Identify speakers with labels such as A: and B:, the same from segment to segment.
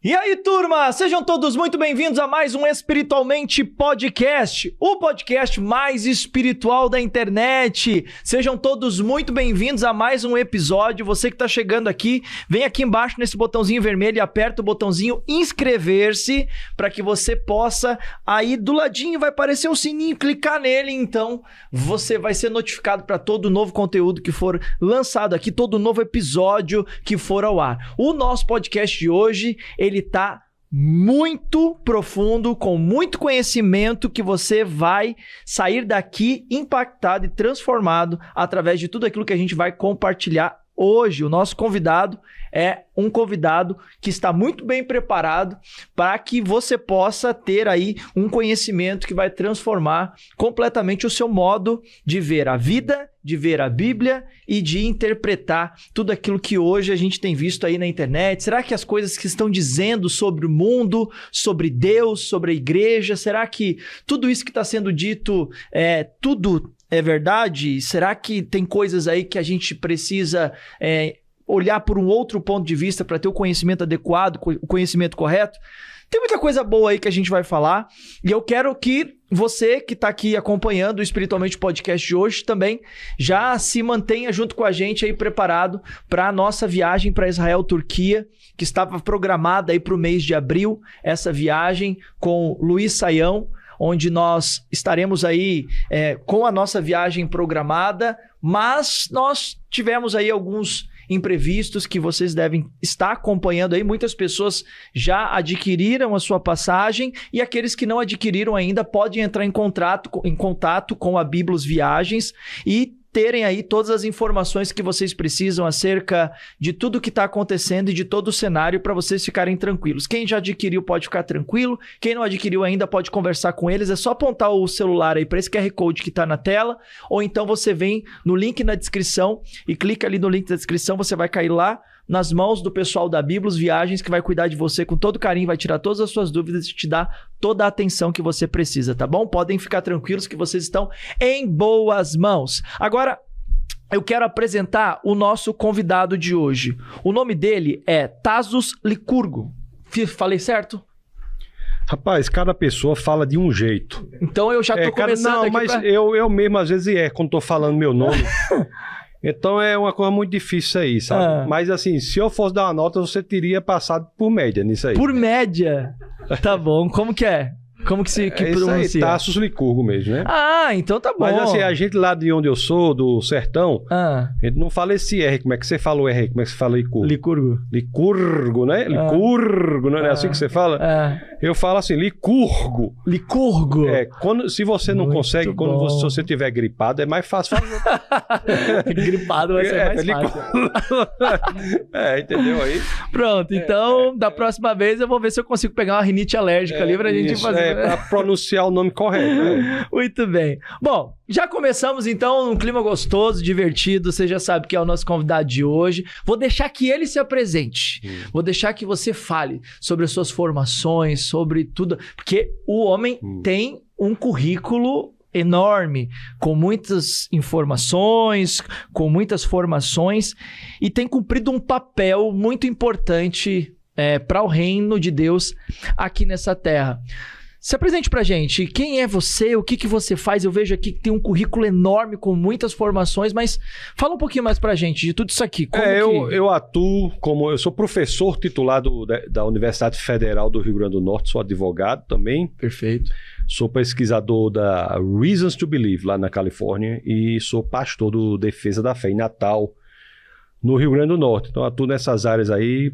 A: E aí, turma, sejam todos muito bem-vindos a mais um Espiritualmente Podcast, o podcast mais espiritual da internet. Sejam todos muito bem-vindos a mais um episódio. Você que está chegando aqui, vem aqui embaixo nesse botãozinho vermelho e aperta o botãozinho inscrever-se para que você possa, aí do ladinho vai aparecer um sininho, clicar nele, então você vai ser notificado para todo novo conteúdo que for lançado aqui, todo novo episódio que for ao ar. O nosso podcast de hoje, ele tá muito profundo, com muito conhecimento, que você vai sair daqui impactado e transformado através de tudo aquilo que a gente vai compartilhar hoje. O nosso convidado é um convidado que está muito bem preparado para que você possa ter aí um conhecimento que vai transformar completamente o seu modo de ver a vida, de ver a Bíblia e de interpretar tudo aquilo que hoje a gente tem visto aí na internet. Será que as coisas que estão dizendo sobre o mundo, sobre Deus, sobre a igreja, será que tudo isso que está sendo dito tudo é verdade? Será que tem coisas aí que a gente precisa olhar por um outro ponto de vista para ter o conhecimento adequado, o conhecimento correto? Tem muita coisa boa aí que a gente vai falar e eu quero que você que está aqui acompanhando o Espiritualmente Podcast de hoje também já se mantenha junto com a gente aí preparado para a nossa viagem para Israel, Turquia, que estava programada aí para o mês de abril, essa viagem com Luiz Saião, onde nós estaremos aí com a nossa viagem programada, mas nós tivemos aí alguns imprevistos que vocês devem estar acompanhando aí. Muitas pessoas já adquiriram a sua passagem e aqueles que não adquiriram ainda podem entrar em contato com a Biblos Viagens e terem aí todas as informações que vocês precisam acerca de tudo que está acontecendo e de todo o cenário para vocês ficarem tranquilos. Quem já adquiriu pode ficar tranquilo, quem não adquiriu ainda pode conversar com eles, é só apontar o celular aí para esse QR Code que está na tela, ou então você vem no link na descrição e clica ali no link da descrição, você vai cair lá nas mãos do pessoal da Biblos Viagens, que vai cuidar de você com todo carinho, vai tirar todas as suas dúvidas e te dar toda a atenção que você precisa, tá bom? Podem ficar tranquilos que vocês estão em boas mãos. Agora, eu quero apresentar o nosso convidado de hoje. O nome dele é Tassos Licurgo. Falei certo?
B: Rapaz, cada pessoa fala de um jeito.
A: Então eu já tô começando aqui
B: mas eu mesmo às vezes quando tô falando meu nome... Então é uma coisa muito difícil isso aí, sabe? Mas assim, se eu fosse dar uma nota, você teria passado por média nisso aí.
A: Por média? Tá bom. Como que é? Como que se pronuncia?
B: Isso aí, Tassos Licurgo mesmo, né?
A: Ah, então tá bom.
B: Mas assim, a gente lá de onde eu sou, do sertão, a gente não fala esse R. Como é que você fala o R? Como é que você fala Licurgo?
A: Licurgo.
B: Licurgo, né? Licurgo, não é assim que você fala? Eu falo assim, Licurgo.
A: Licurgo?
B: Se você não muito consegue, se você tiver gripado, é mais fácil.
A: Gripado vai ser mais fácil.
B: Entendeu aí?
A: Pronto, então, da próxima vez eu vou ver se eu consigo pegar uma rinite alérgica ali pra gente fazer...
B: para pronunciar o nome correto. Né?
A: Muito bem. Bom, já começamos então num clima gostoso, divertido. Você já sabe que é o nosso convidado de hoje. Vou deixar que ele se apresente. Vou deixar que você fale sobre as suas formações, sobre tudo. Porque o homem tem um currículo enorme, com muitas informações, com muitas formações e tem cumprido um papel muito importante para o reino de Deus aqui nessa terra. Se apresente pra gente, quem é você, o que você faz? Eu vejo aqui que tem um currículo enorme com muitas formações, mas fala um pouquinho mais pra gente de tudo isso aqui.
B: Eu atuo eu sou professor titulado da Universidade Federal do Rio Grande do Norte, sou advogado também.
A: Perfeito.
B: Sou pesquisador da Reasons to Believe, lá na Califórnia, e sou pastor do Defesa da Fé em Natal, no Rio Grande do Norte. Então atuo nessas áreas aí.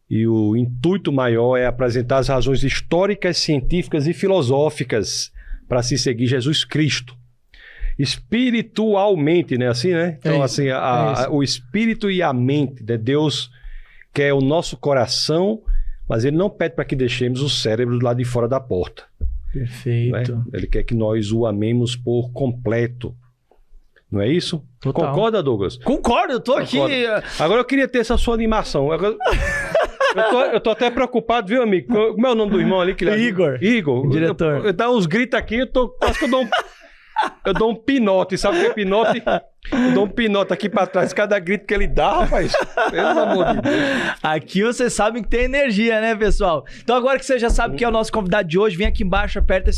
B: E o intuito maior é apresentar as razões históricas, científicas e filosóficas para se seguir Jesus Cristo. Espiritualmente, né? Assim, né? Então, o espírito e a mente, né? Deus quer o nosso coração, mas ele não pede para que deixemos o cérebro do lado de fora da porta.
A: Perfeito.
B: Né? Ele quer que nós o amemos por completo. Não é isso?
A: Total.
B: Concorda, Douglas?
A: Concordo, eu tô aqui.
B: Agora eu queria ter essa sua animação. Eu tô até preocupado, viu, amigo? Como é o nome do irmão ali?
A: Igor.
B: Igor.
A: Diretor.
B: Eu dou uns gritos aqui, quase que eu dou um... Eu dou um pinote, sabe o que é pinote? Eu dou um pinote aqui pra trás, cada grito que ele dá, rapaz. Pelo amor de Deus.
A: Aqui vocês sabem que tem energia, né, pessoal? Então agora que você já sabe quem é o nosso convidado de hoje, vem aqui embaixo, aperta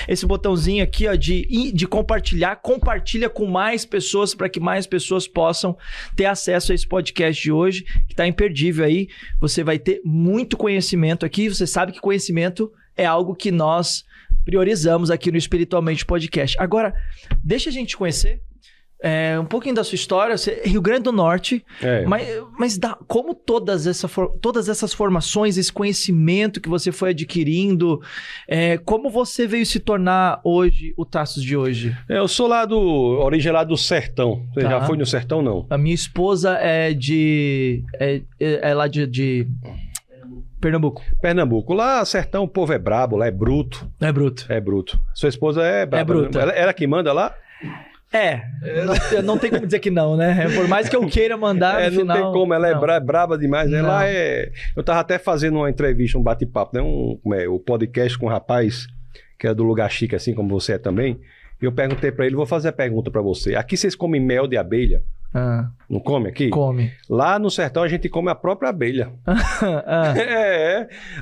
A: esse botãozinho aqui, ó, de compartilhar. Compartilha com mais pessoas para que mais pessoas possam ter acesso a esse podcast de hoje, que tá imperdível aí. Você vai ter muito conhecimento aqui. Você sabe que conhecimento é algo que nós priorizamos aqui no Espiritualmente Podcast. Agora, deixa a gente conhecer um pouquinho da sua história. Você é Rio Grande do Norte, mas como todas essas formações, esse conhecimento que você foi adquirindo, como você veio se tornar hoje o Tassos de hoje?
B: Eu sou origem lá do sertão. Você já foi no sertão, não?
A: A minha esposa é lá de Pernambuco.
B: Pernambuco. Lá, sertão, o povo é brabo, lá é bruto.
A: É bruto.
B: É bruto. Sua esposa é braba.
A: É bruta.
B: Ela que manda lá?
A: Não tem como dizer que não, né? Por mais que eu queira mandar, no final...
B: Não tem como, ela é braba demais.
A: Não.
B: Ela é... Eu tava até fazendo uma entrevista, um bate-papo, né? O podcast com um rapaz que é do lugar chique, assim como você é também. E eu perguntei pra ele, vou fazer a pergunta pra você. Aqui vocês comem mel de abelha? Não come aqui?
A: Come.
B: Lá no sertão a gente come a própria abelha.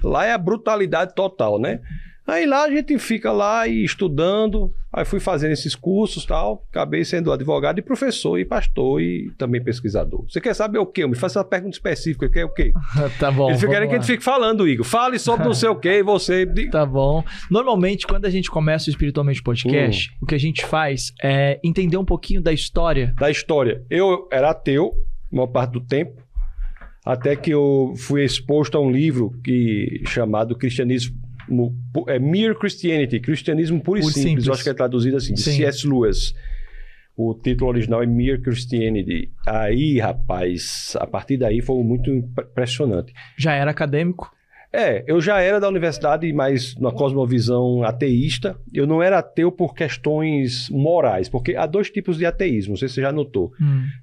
B: Lá é a brutalidade total, né? Aí lá a gente fica lá e estudando, aí fui fazendo esses cursos e tal, acabei sendo advogado e professor e pastor e também pesquisador. Você quer saber o quê? Me faça uma pergunta específica, quer o quê?
A: Tá bom.
B: Eles querem que a gente fique falando, Igor. Fale sobre não sei o quê, você...
A: Tá bom. Normalmente, quando a gente começa o Espiritualmente Podcast, o que a gente faz é entender um pouquinho da história.
B: Da história. Eu era ateu, a maior parte do tempo, até que eu fui exposto a um livro chamado Cristianismo... Mere Christianity, Cristianismo Puro e Simples. Eu acho que é traduzido assim, de C.S. Lewis. O título original é Mere Christianity. Aí, rapaz, a partir daí foi muito impressionante.
A: Já era acadêmico?
B: Eu já era da universidade, mas numa cosmovisão ateísta. Eu não era ateu por questões morais, porque há dois tipos de ateísmo, não sei se você já notou.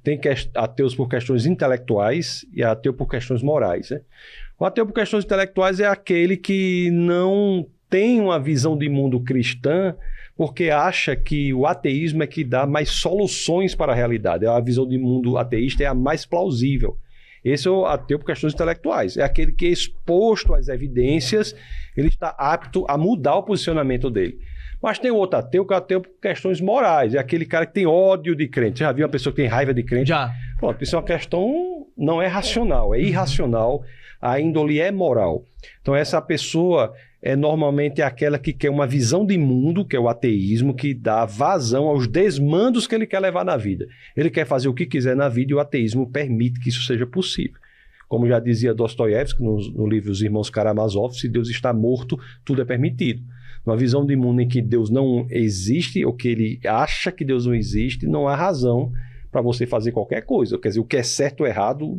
B: Tem ateus por questões intelectuais e ateu por questões morais, né? O ateu por questões intelectuais é aquele que não tem uma visão de mundo cristã porque acha que o ateísmo é que dá mais soluções para a realidade. A visão de mundo ateísta é a mais plausível. Esse é o ateu por questões intelectuais. É aquele que, exposto às evidências, ele está apto a mudar o posicionamento dele. Mas tem o outro ateu, que é o ateu por questões morais. É aquele cara que tem ódio de crente. Você já viu uma pessoa que tem raiva de crente?
A: Já.
B: Pronto, isso é uma questão, não é racional, é irracional. A índole é moral. Então essa pessoa é normalmente aquela que quer uma visão de mundo, que é o ateísmo, que dá vazão aos desmandos que ele quer levar na vida. Ele quer fazer o que quiser na vida e o ateísmo permite que isso seja possível. Como já dizia Dostoiévski no livro Os Irmãos Karamazov, se Deus está morto, tudo é permitido. Uma visão de mundo em que Deus não existe, ou que ele acha que Deus não existe, não há razão para você fazer qualquer coisa. Quer dizer, o que é certo ou errado,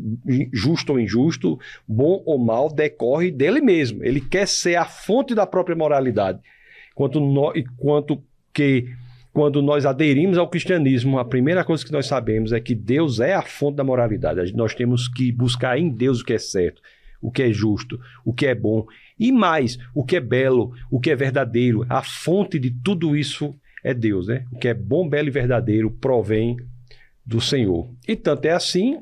B: justo ou injusto, bom ou mal, decorre dele mesmo. Ele quer ser a fonte da própria moralidade. Quando nós aderimos ao cristianismo, a primeira coisa que nós sabemos é que Deus é a fonte da moralidade. Nós temos que buscar em Deus o que é certo, o que é justo, o que é bom e mais, o que é belo, o que é verdadeiro. A fonte de tudo isso é Deus, né? O que é bom, belo e verdadeiro provém do Senhor. E tanto é assim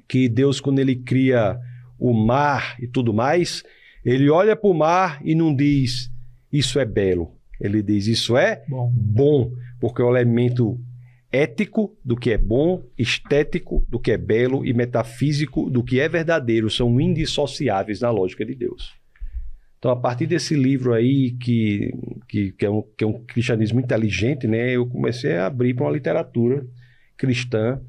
B: que Deus, quando ele cria o mar e tudo mais, ele olha para o mar e não diz isso é belo. Ele diz isso é bom, porque é o elemento ético do que é bom, estético do que é belo e metafísico do que é verdadeiro são indissociáveis na lógica de Deus. Então, a partir desse livro aí, que é um cristianismo inteligente, né, eu comecei a abrir para uma literatura cristã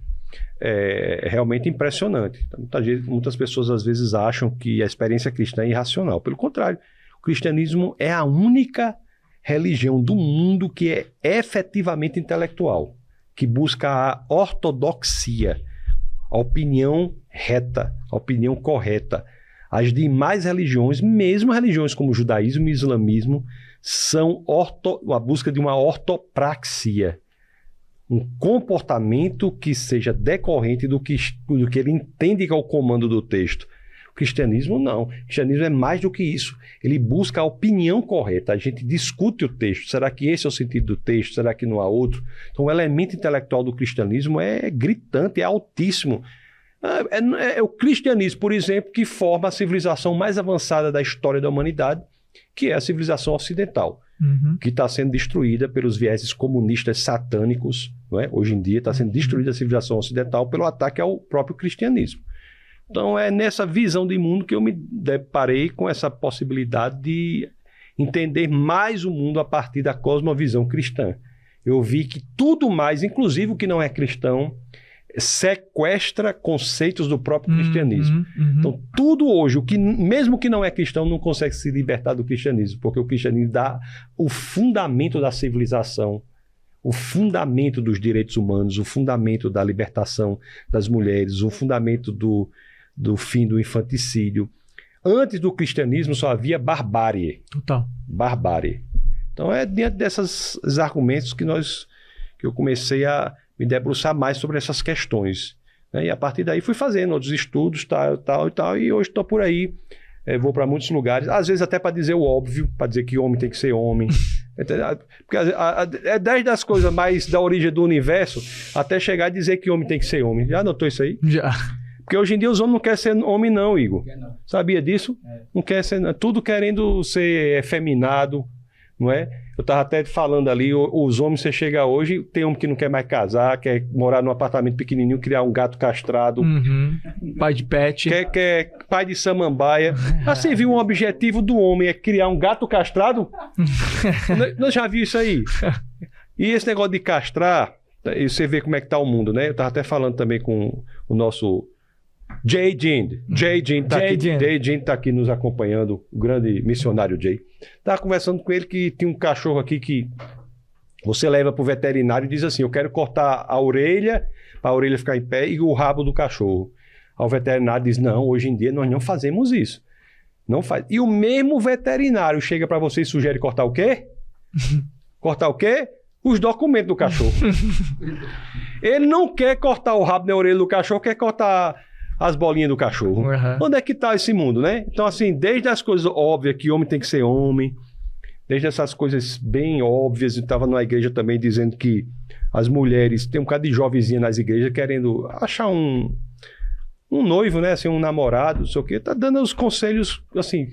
B: realmente impressionante. Então, muitas pessoas às vezes acham que a experiência cristã é irracional. Pelo contrário, o cristianismo é a única religião do mundo que é efetivamente intelectual, que busca a ortodoxia, a opinião reta, a opinião correta. As demais religiões, mesmo religiões como o judaísmo e o islamismo, são a busca de uma ortopraxia, um comportamento que seja decorrente do que ele entende que é o comando do texto. O Cristianismo não. Cristianismo é mais do que isso. Ele busca a opinião correta. A gente discute o texto. Será que esse é o sentido do texto? Será que não há outro? Então o elemento intelectual do cristianismo é gritante, é altíssimo. É o cristianismo, por exemplo, que forma a civilização mais avançada da história da humanidade, que é a civilização ocidental, que está sendo destruída pelos vieses comunistas satânicos, não é? Hoje em dia está sendo destruída a civilização ocidental pelo ataque ao próprio cristianismo. Então é nessa visão de mundo que eu me deparei com essa possibilidade de entender mais o mundo a partir da cosmovisão cristã. Eu vi que tudo mais, inclusive o que não é cristão, sequestra conceitos do próprio cristianismo. Então, tudo hoje, mesmo que não é cristão, não consegue se libertar do cristianismo, porque o cristianismo dá o fundamento da civilização, o fundamento dos direitos humanos, o fundamento da libertação das mulheres, o fundamento do fim do infanticídio. Antes do cristianismo só havia barbárie.
A: Total.
B: Barbárie. Então, é diante desses argumentos que eu comecei a me debruçar mais sobre essas questões, né? E a partir daí fui fazendo outros estudos, tal, e hoje estou por aí, vou para muitos lugares, às vezes até para dizer o óbvio, para dizer que homem tem que ser homem, porque é 10 das coisas mais da origem do universo, até chegar a dizer que homem tem que ser homem. Já notou isso aí?
A: Já.
B: Porque hoje em dia os homens não querem ser homem não, Igor. Não. Sabia disso? Não quer ser, tudo querendo ser efeminado, não é? Eu estava até falando ali, os homens, você chega hoje, tem homem que não quer mais casar, quer morar num apartamento pequenininho, criar um gato castrado.
A: Pai de pet.
B: Quer pai de samambaia. Assim, viu um objetivo do homem, é criar um gato castrado? Nós já viu isso aí. E esse negócio de castrar, você vê como é que está o mundo, né? Eu estava até falando também com o nosso Jay Jean. Jay Jean está aqui nos acompanhando, o grande missionário Jay. Estava conversando com ele que tinha um cachorro aqui que você leva para o veterinário e diz assim, eu quero cortar a orelha, para a orelha ficar em pé, e o rabo do cachorro. Aí o veterinário diz, não, hoje em dia nós não fazemos isso. Não faz. E o mesmo veterinário chega para você e sugere cortar o quê? Cortar o quê? Os documentos do cachorro. Ele não quer cortar o rabo na orelha do cachorro, quer cortar as bolinhas do cachorro. Onde é que está esse mundo, né? Então, assim, desde as coisas óbvias, que homem tem que ser homem, desde essas coisas bem óbvias, eu estava numa igreja também dizendo que as mulheres, tem um bocado de jovenzinha nas igrejas querendo achar um noivo, né? Assim, um namorado, não sei o quê. Tá dando os conselhos, assim,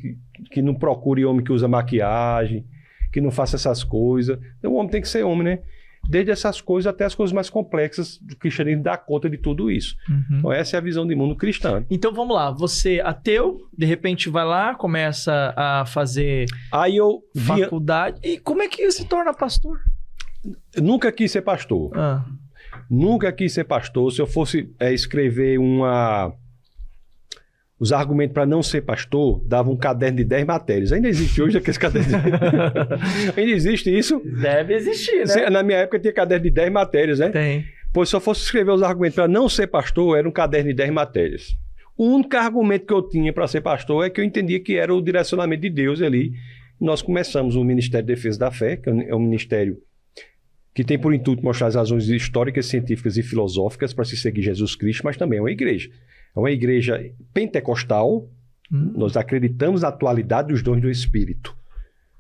B: que não procure homem que usa maquiagem, que não faça essas coisas. Então, o homem tem que ser homem, né? Desde essas coisas até as coisas mais complexas, o cristianismo dá conta de tudo isso. Então essa é a visão de mundo cristã.
A: Então vamos lá, você ateu, de repente vai lá, começa a fazer faculdade. E como é que se torna pastor?
B: Eu nunca quis ser pastor. Nunca quis ser pastor. Se eu fosse escrever os argumentos para não ser pastor, dava um caderno de 10 matérias. Ainda existe hoje aqueles cadernos Ainda existe isso?
A: Deve existir, né?
B: Na minha época tinha caderno de 10 matérias, né?
A: Tem.
B: Pois se eu fosse escrever os argumentos para não ser pastor, era um caderno de 10 matérias. O único argumento que eu tinha para ser pastor é que eu entendia que era o direcionamento de Deus ali. Nós começamos o Ministério de Defesa da Fé, que é um ministério que tem por intuito mostrar as razões históricas, científicas e filosóficas para se seguir Jesus Cristo, mas também é uma igreja. É uma igreja pentecostal. Nós acreditamos na atualidade dos dons do Espírito.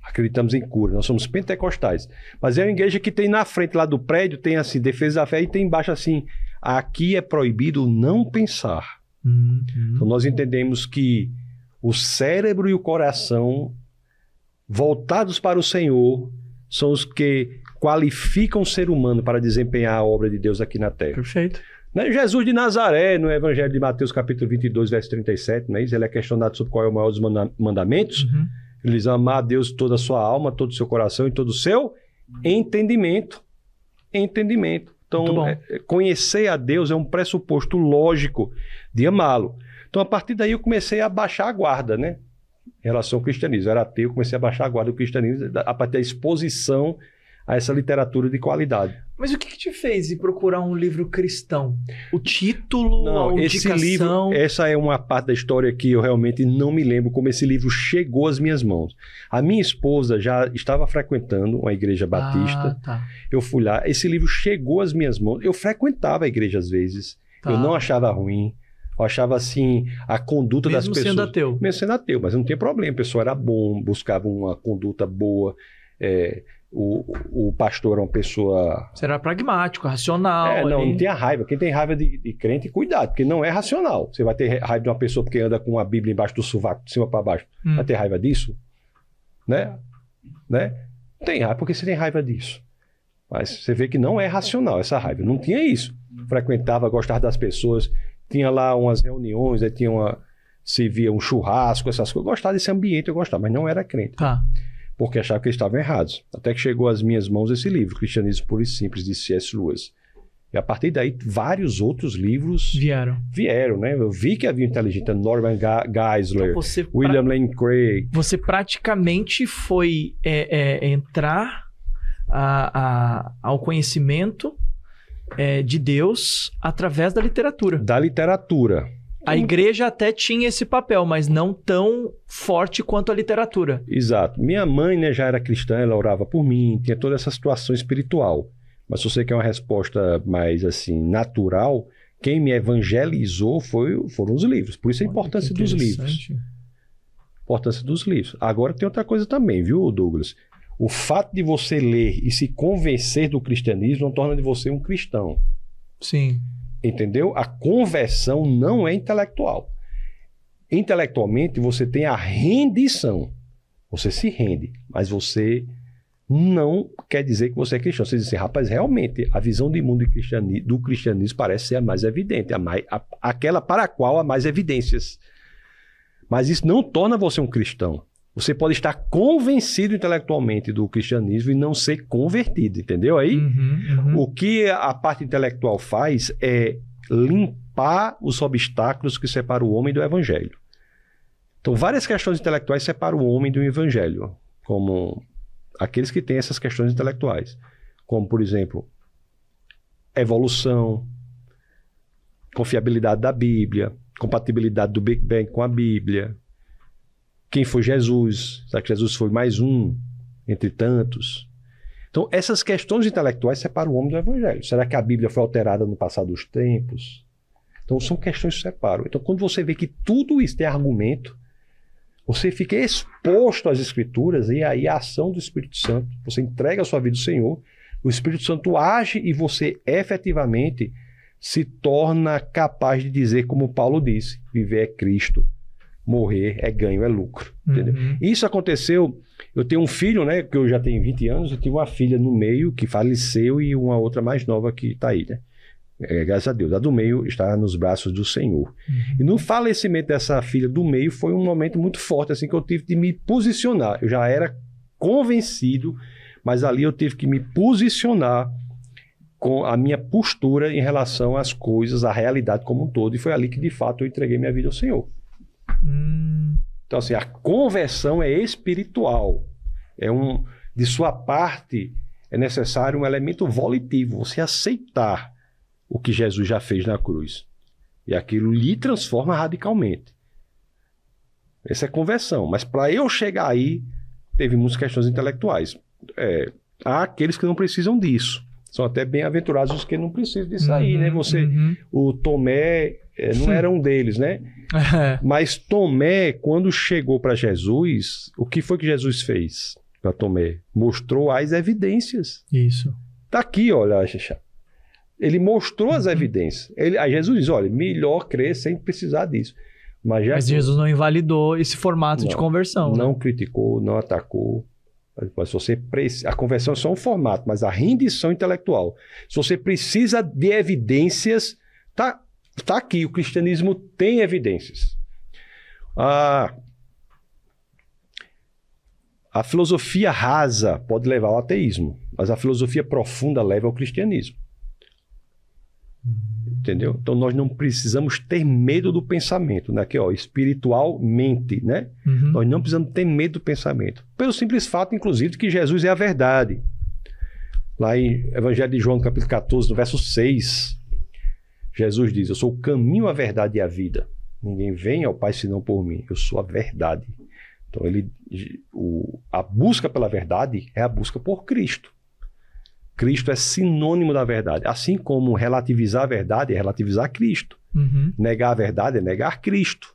B: Acreditamos em cura. Nós somos pentecostais. Mas é uma igreja que tem na frente lá do prédio, tem assim, defesa da fé, e tem embaixo assim, aqui é proibido não pensar. Então nós entendemos que o cérebro e o coração voltados para o Senhor são os que qualificam o ser humano para desempenhar a obra de Deus aqui na Terra.
A: Perfeito.
B: Jesus de Nazaré, no Evangelho de Mateus, capítulo 22, verso 37, né? Ele é questionado sobre qual é o maior dos mandamentos. Ele diz, amar a Deus toda a sua alma, todo o seu coração e todo o seu entendimento. Então, conhecer a Deus é um pressuposto lógico de amá-lo. Então, a partir daí, eu comecei a baixar a guarda, né? Em relação ao cristianismo. Eu era ateu, comecei a baixar a guarda do cristianismo a partir da exposição a essa literatura de qualidade.
A: Mas o que te fez ir procurar um livro cristão? O título, a indicação?
B: Esse livro, essa é uma parte da história que eu realmente não me lembro como esse livro chegou às minhas mãos. A minha esposa já estava frequentando uma igreja batista. Eu fui lá, esse livro chegou às minhas mãos. Eu frequentava a igreja às vezes, eu não achava ruim. Eu achava assim, a conduta das pessoas...
A: Mesmo sendo ateu.
B: Mesmo sendo ateu, mas não tinha problema. A pessoa era bom, buscava uma conduta boa. O pastor era uma pessoa...
A: Você era pragmático, racional.
B: Não tinha raiva. Quem tem raiva de crente, cuidado, porque não é racional. Você vai ter raiva de uma pessoa porque anda com a Bíblia embaixo do sovaco, de cima para baixo. Vai ter raiva disso? Né? Tem raiva porque você tem raiva disso. Mas você vê que não é racional essa raiva. Não tinha isso. Frequentava, gostava das pessoas... Tinha lá umas reuniões, se via um churrasco, essas coisas. Eu gostava desse ambiente, eu gostava, mas não era crente.
A: Tá.
B: Porque achava que eles estavam errados. Até que chegou às minhas mãos esse livro, Cristianismo Puro e Simples, de C.S. Lewis. E a partir daí, vários outros livros vieram, né? Eu vi que havia inteligente, Norman Geisler,
A: então
B: William Lane Craig.
A: Você praticamente foi entrar ao conhecimento de Deus através da literatura.
B: Da literatura.
A: A igreja até tinha esse papel, mas não tão forte quanto a literatura.
B: Exato. Minha mãe, né, já era cristã, ela orava por mim, tinha toda essa situação espiritual. Mas se você quer uma resposta mais assim, natural, quem me evangelizou foram os livros. Por isso a importância dos livros. Importância dos livros. Agora tem outra coisa também, viu, Douglas? O fato de você ler e se convencer do cristianismo não torna de você um cristão.
A: Sim.
B: Entendeu? A conversão não é intelectual. Intelectualmente, você tem a rendição. Você se rende, mas você não quer dizer que você é cristão. Você diz assim, rapaz, realmente, a visão de mundo do cristianismo parece ser a mais evidente, aquela para a qual há mais evidências. Mas isso não torna você um cristão. Você pode estar convencido intelectualmente do cristianismo e não ser convertido, entendeu aí? O que a parte intelectual faz é limpar os obstáculos que separam o homem do evangelho. Então, várias questões intelectuais separam o homem do evangelho, como aqueles que têm essas questões intelectuais, como, por exemplo, evolução, confiabilidade da Bíblia, compatibilidade do Big Bang com a Bíblia. Quem foi Jesus? Será que Jesus foi mais um entre tantos? Então, essas questões intelectuais separam o homem do evangelho. Será que a Bíblia foi alterada no passar dos tempos? Então, são questões que separam. Então, quando você vê que tudo isso tem argumento, você fica exposto às Escrituras e aí a ação do Espírito Santo, você entrega a sua vida ao Senhor, o Espírito Santo age e você efetivamente se torna capaz de dizer, como Paulo disse, viver é Cristo, morrer é ganho, é lucro. Entendeu? Isso aconteceu, eu tenho um filho, né, que eu já tenho 20 anos, eu tive uma filha no meio que faleceu e uma outra mais nova que está aí, né? Graças a Deus, a do meio está nos braços do Senhor. E no falecimento dessa filha do meio foi um momento muito forte, assim, que eu tive de me posicionar. Eu já era convencido, mas ali eu tive que me posicionar com a minha postura em relação às coisas, à realidade como um todo, e foi ali que de fato eu entreguei minha vida ao Senhor. Então, assim, a conversão é espiritual. De sua parte, é necessário um elemento volitivo, você aceitar o que Jesus já fez na cruz. E aquilo lhe transforma radicalmente. Essa é conversão. Mas para eu chegar aí, teve muitas questões intelectuais. Há aqueles que não precisam disso. São até bem-aventurados os que não precisam disso aí, né? O Tomé não era um deles, né? Mas Tomé, quando chegou para Jesus, o que foi que Jesus fez para Tomé? Mostrou as evidências.
A: Isso.
B: Tá aqui, olha, ele mostrou as evidências. Aí Jesus diz, olha, melhor crer sem precisar disso. Mas
A: Jesus não invalidou esse formato de conversão.
B: Não criticou, não atacou. Mas a conversão é só um formato, mas a rendição intelectual. Se você precisa de evidências, tá aqui, o cristianismo tem evidências. A filosofia rasa pode levar ao ateísmo, mas a filosofia profunda leva ao cristianismo. Entendeu? Então nós não precisamos ter medo do pensamento, né? Aqui, ó, espiritualmente, né? Nós não precisamos ter medo do pensamento. Pelo simples fato, inclusive, de que Jesus é a verdade. Lá em Evangelho de João, no capítulo 14, no verso 6, Jesus diz, eu sou o caminho, a verdade e a vida. Ninguém vem ao Pai senão por mim. Eu sou a verdade. Então a busca pela verdade é a busca por Cristo. Cristo é sinônimo da verdade. Assim como relativizar a verdade é relativizar Cristo. Negar a verdade é negar Cristo.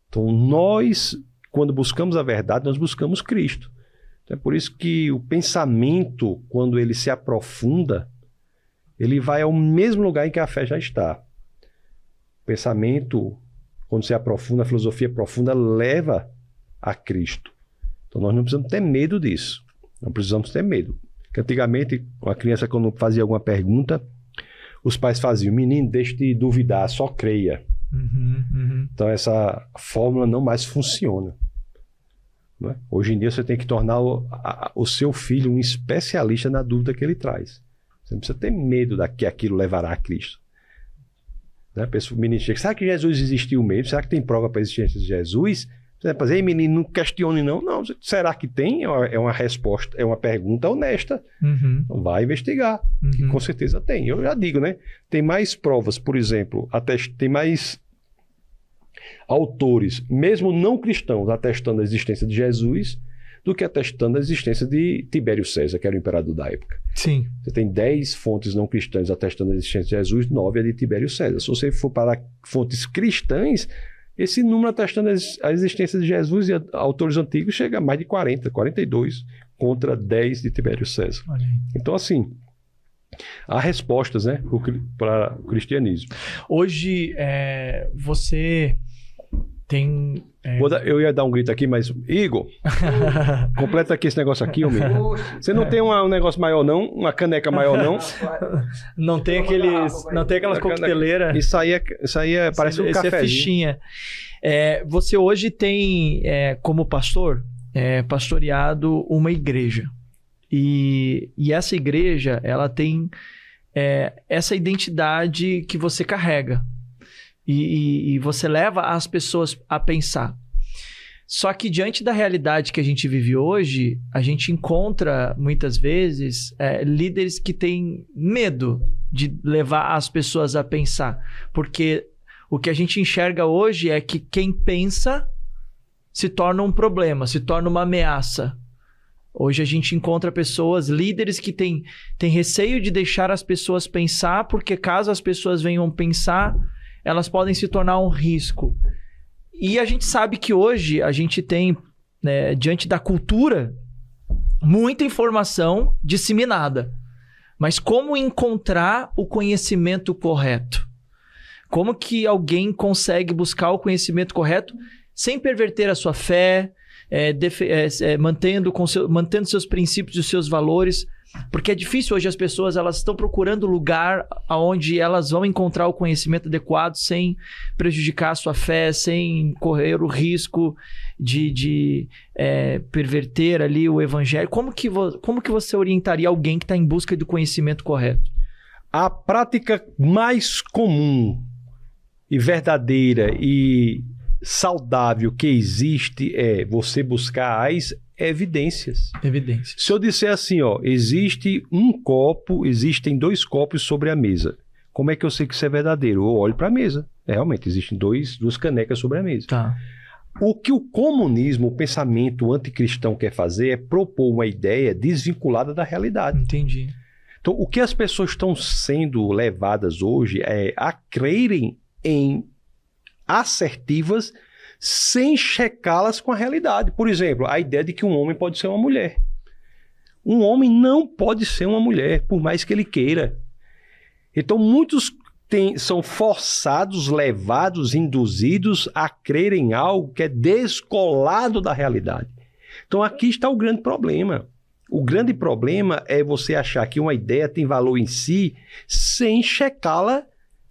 B: Então, nós, quando buscamos a verdade, nós buscamos Cristo. Então, é por isso que o pensamento, quando ele se aprofunda, ele vai ao mesmo lugar em que a fé já está. O pensamento, quando se aprofunda, a filosofia profunda, leva a Cristo. Então, nós não precisamos ter medo disso. Não precisamos ter medo. Porque antigamente, uma criança, quando fazia alguma pergunta, os pais faziam: menino, deixe de duvidar, só creia. Então, essa fórmula não mais funciona. Não é? Hoje em dia, você tem que tornar o seu filho um especialista na dúvida que ele traz. Você não precisa ter medo que aquilo levará a Cristo. Né? O menino chega: será que Jesus existiu mesmo? Será que tem prova para a existência de Jesus? Você vai fazer: ei, menino, não questione não. Não, será que tem? É uma resposta, é uma pergunta honesta. Então vai investigar. Que com certeza tem. Eu já digo, né? Tem mais provas, por exemplo, tem mais autores, mesmo não cristãos, atestando a existência de Jesus, do que atestando a existência de Tibério César, que era o imperador da época.
A: Sim.
B: Você tem 10 fontes não cristãs atestando a existência de Jesus, 9 é de Tibério César. Se você for para fontes cristãs, esse número atestando a existência de Jesus e autores antigos chega a mais de 40, 42, contra 10 de Tibério César. Então, assim, há respostas, né, para o cristianismo.
A: Hoje, você tem...
B: Eu ia dar um grito aqui, mas... Igor, completa aqui esse negócio aqui, homem. Você não tem um negócio maior, não? Uma caneca maior, não?
A: Não tem aquelas coqueteleiras.
B: Isso aí parece um cafezinho.
A: É fichinha. Você hoje tem, como pastor, pastoreado uma igreja. E essa igreja, ela tem essa identidade que você carrega. E você leva as pessoas a pensar. Só que diante da realidade que a gente vive hoje, a gente encontra, muitas vezes, líderes que têm medo de levar as pessoas a pensar. Porque o que a gente enxerga hoje é que quem pensa se torna um problema, se torna uma ameaça. Hoje a gente encontra pessoas, líderes que têm receio de deixar as pessoas pensar, porque caso as pessoas venham pensar, elas podem se tornar um risco. E a gente sabe que hoje a gente tem, né, diante da cultura, muita informação disseminada. Mas como encontrar o conhecimento correto? Como que alguém consegue buscar o conhecimento correto sem perverter a sua fé, mantendo seus princípios e os seus valores? Porque é difícil hoje, as pessoas elas estão procurando lugar onde elas vão encontrar o conhecimento adequado sem prejudicar a sua fé, sem correr o risco de perverter ali o evangelho. Como que você orientaria alguém que está em busca do conhecimento correto?
B: A prática mais comum e verdadeira e saudável que existe é você buscar as evidências. Se eu disser assim, existe um copo, existem 2 copos sobre a mesa. Como é que eu sei que isso é verdadeiro? Eu olho para a mesa. Realmente, existem 2 canecas sobre a mesa.
A: Tá.
B: O que o comunismo, o pensamento anticristão quer fazer é propor uma ideia desvinculada da realidade.
A: Entendi.
B: Então, o que as pessoas estão sendo levadas hoje é a crerem em assertivas sem checá-las com a realidade. Por exemplo, a ideia de que um homem pode ser uma mulher. Um homem não pode ser uma mulher, por mais que ele queira. Então, muitos são forçados, levados, induzidos a crer em algo que é descolado da realidade. Então, aqui está o grande problema. O grande problema é você achar que uma ideia tem valor em si sem checá-la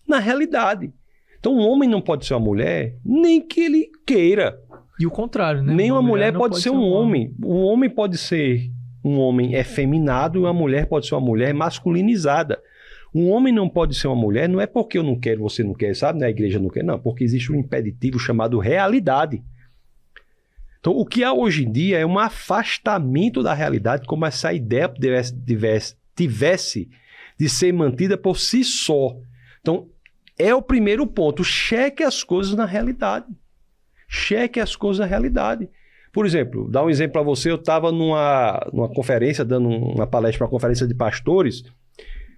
B: na realidade. Então, um homem não pode ser uma mulher, nem que ele queira.
A: E o contrário, né?
B: Nem uma mulher pode ser um homem. Um homem pode ser um homem efeminado e uma mulher pode ser uma mulher masculinizada. Um homem não pode ser uma mulher, não é porque eu não quero, você não quer, sabe? A igreja não quer, não. Porque existe um impeditivo chamado realidade. Então, o que há hoje em dia é um afastamento da realidade, como essa ideia tivesse de ser mantida por si só. Então, é o primeiro ponto. Cheque as coisas na realidade. Cheque as coisas na realidade. Por exemplo, dar um exemplo para você. Eu estava numa conferência, dando uma palestra para uma conferência de pastores,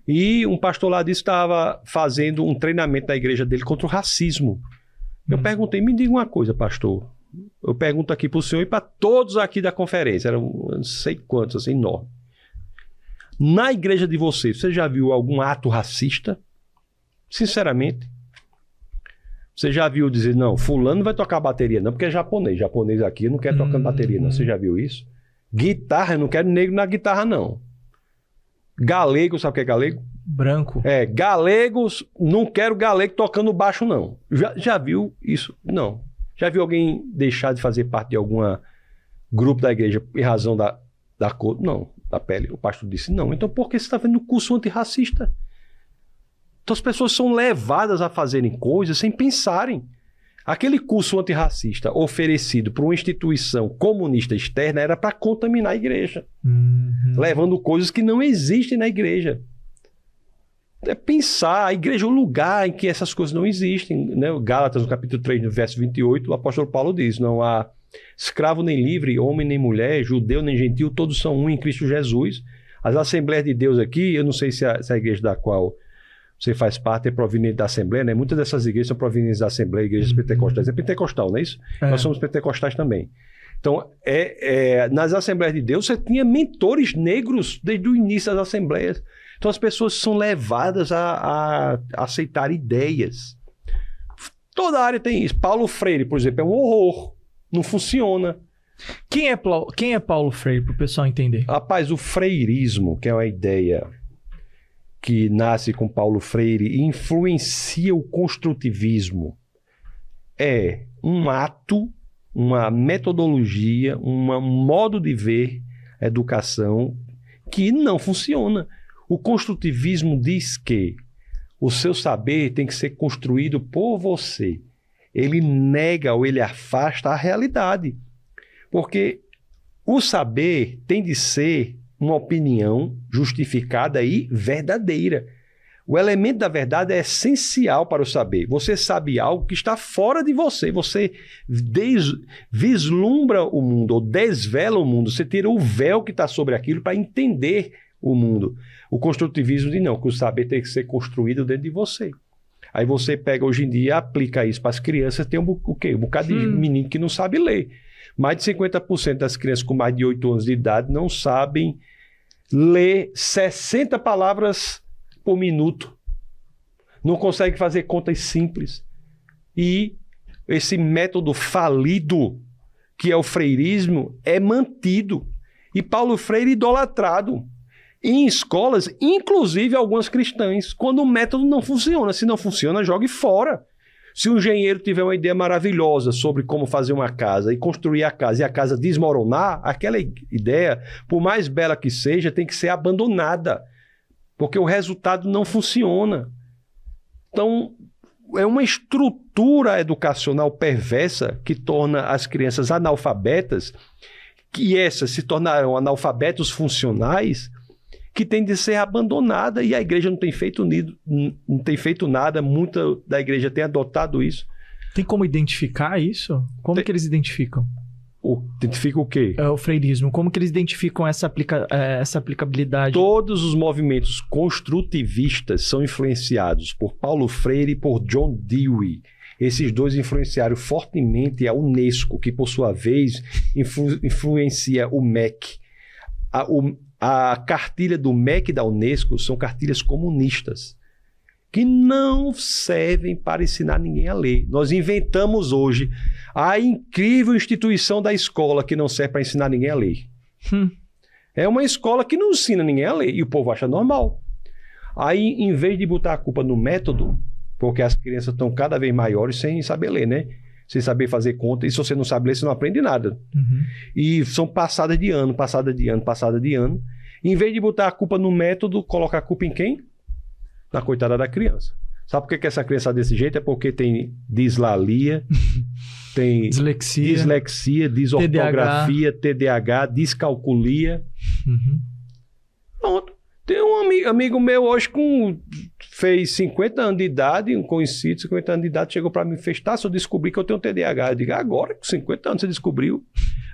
B: E um pastor lá disse que estava fazendo um treinamento na igreja dele contra o racismo. Eu perguntei, me diga uma coisa, pastor. Eu pergunto aqui para o senhor e para todos aqui da conferência. Eram não sei quantos, assim, enorme. Na igreja de vocês, você já viu algum ato racista? Sinceramente. Você já viu dizer, não, fulano não vai tocar bateria não, porque é japonês. Japonês aqui não quer tocando bateria não. Você já viu isso? Guitarra, eu não quero negro na guitarra não. Galego, sabe o que é galego?
A: Branco.
B: Galegos, não quero galego tocando baixo não. Já viu isso? Não. Já viu alguém deixar de fazer parte de algum grupo da igreja em razão da cor? Não, da pele. O pastor disse, não. Então por que você está vendo curso antirracista? Então as pessoas são levadas a fazerem coisas sem pensarem. Aquele curso antirracista oferecido por uma instituição comunista externa era para contaminar a igreja. Levando coisas que não existem na igreja. É pensar, a igreja é um lugar em que essas coisas não existem. Né? Gálatas, no capítulo 3, no verso 28, o apóstolo Paulo diz, não há escravo nem livre, homem nem mulher, judeu nem gentil, todos são um em Cristo Jesus. As Assembleias de Deus aqui, eu não sei se a igreja da qual você faz parte é proveniente da Assembleia, né? Muitas dessas igrejas são provenientes da Assembleia, igrejas pentecostais. É pentecostal, não é isso? Nós somos pentecostais também. Então, nas Assembleias de Deus, você tinha mentores negros desde o início das Assembleias. Então, as pessoas são levadas a aceitar ideias. Toda área tem isso. Paulo Freire, por exemplo, é um horror. Não funciona.
A: Quem é Paulo Freire, para o pessoal entender?
B: Rapaz, o freirismo, que é uma ideia que nasce com Paulo Freire e influencia o construtivismo, é um ato, uma metodologia, um modo de ver a educação que não funciona. O construtivismo diz que o seu saber tem que ser construído por você. Ele nega ou ele afasta a realidade. Porque o saber tem de ser uma opinião justificada e verdadeira. O elemento da verdade é essencial para o saber. Você sabe algo que está fora de você. Você vislumbra o mundo ou desvela o mundo. Você tira o véu que está sobre aquilo para entender o mundo. O construtivismo diz não, que o saber tem que ser construído dentro de você. Aí você pega hoje em dia e aplica isso para as crianças, tem o quê? Um bocado de menino que não sabe ler. Mais de 50% das crianças com mais de 8 anos de idade não sabem ler 60 palavras por minuto. Não conseguem fazer contas simples. E esse método falido, que é o freirismo, é mantido. E Paulo Freire idolatrado em escolas, inclusive algumas cristãs, quando o método não funciona. Se não funciona, jogue fora. Se um engenheiro tiver uma ideia maravilhosa sobre como fazer uma casa e construir a casa e a casa desmoronar, aquela ideia, por mais bela que seja, tem que ser abandonada, porque o resultado não funciona. Então, é uma estrutura educacional perversa que torna as crianças analfabetas, que essas se tornarão analfabetos funcionais, que tem de ser abandonada, e a igreja não tem feito nada, muita da igreja tem adotado isso.
A: Tem como identificar isso? Como que eles identificam?
B: Identifica o quê?
A: O freirismo. Como que eles identificam essa aplicabilidade?
B: Todos os movimentos construtivistas são influenciados por Paulo Freire e por John Dewey. Esses dois influenciaram fortemente a Unesco, que por sua vez influencia o MEC. A cartilha do MEC da Unesco são cartilhas comunistas, que não servem para ensinar ninguém a ler. Nós inventamos hoje a incrível instituição da escola que não serve para ensinar ninguém a ler. É uma escola que não ensina ninguém a ler e o povo acha normal. Aí, em vez de botar a culpa no método, porque as crianças estão cada vez maiores sem saber ler, né? Sem saber fazer conta, e se você não sabe ler, você não aprende nada. E são passadas de ano. Em vez de botar a culpa no método, coloca a culpa em quem? Na coitada da criança. Sabe por que essa criança é desse jeito? É porque tem dislalia, tem dislexia, disortografia, TDAH, descalculia. Pronto. Tem um amigo meu hoje fez 50 anos de idade, um conhecido, 50 anos de idade, chegou para mim e fez, se eu descobri que eu tenho TDAH. Eu digo, agora, com 50 anos você descobriu?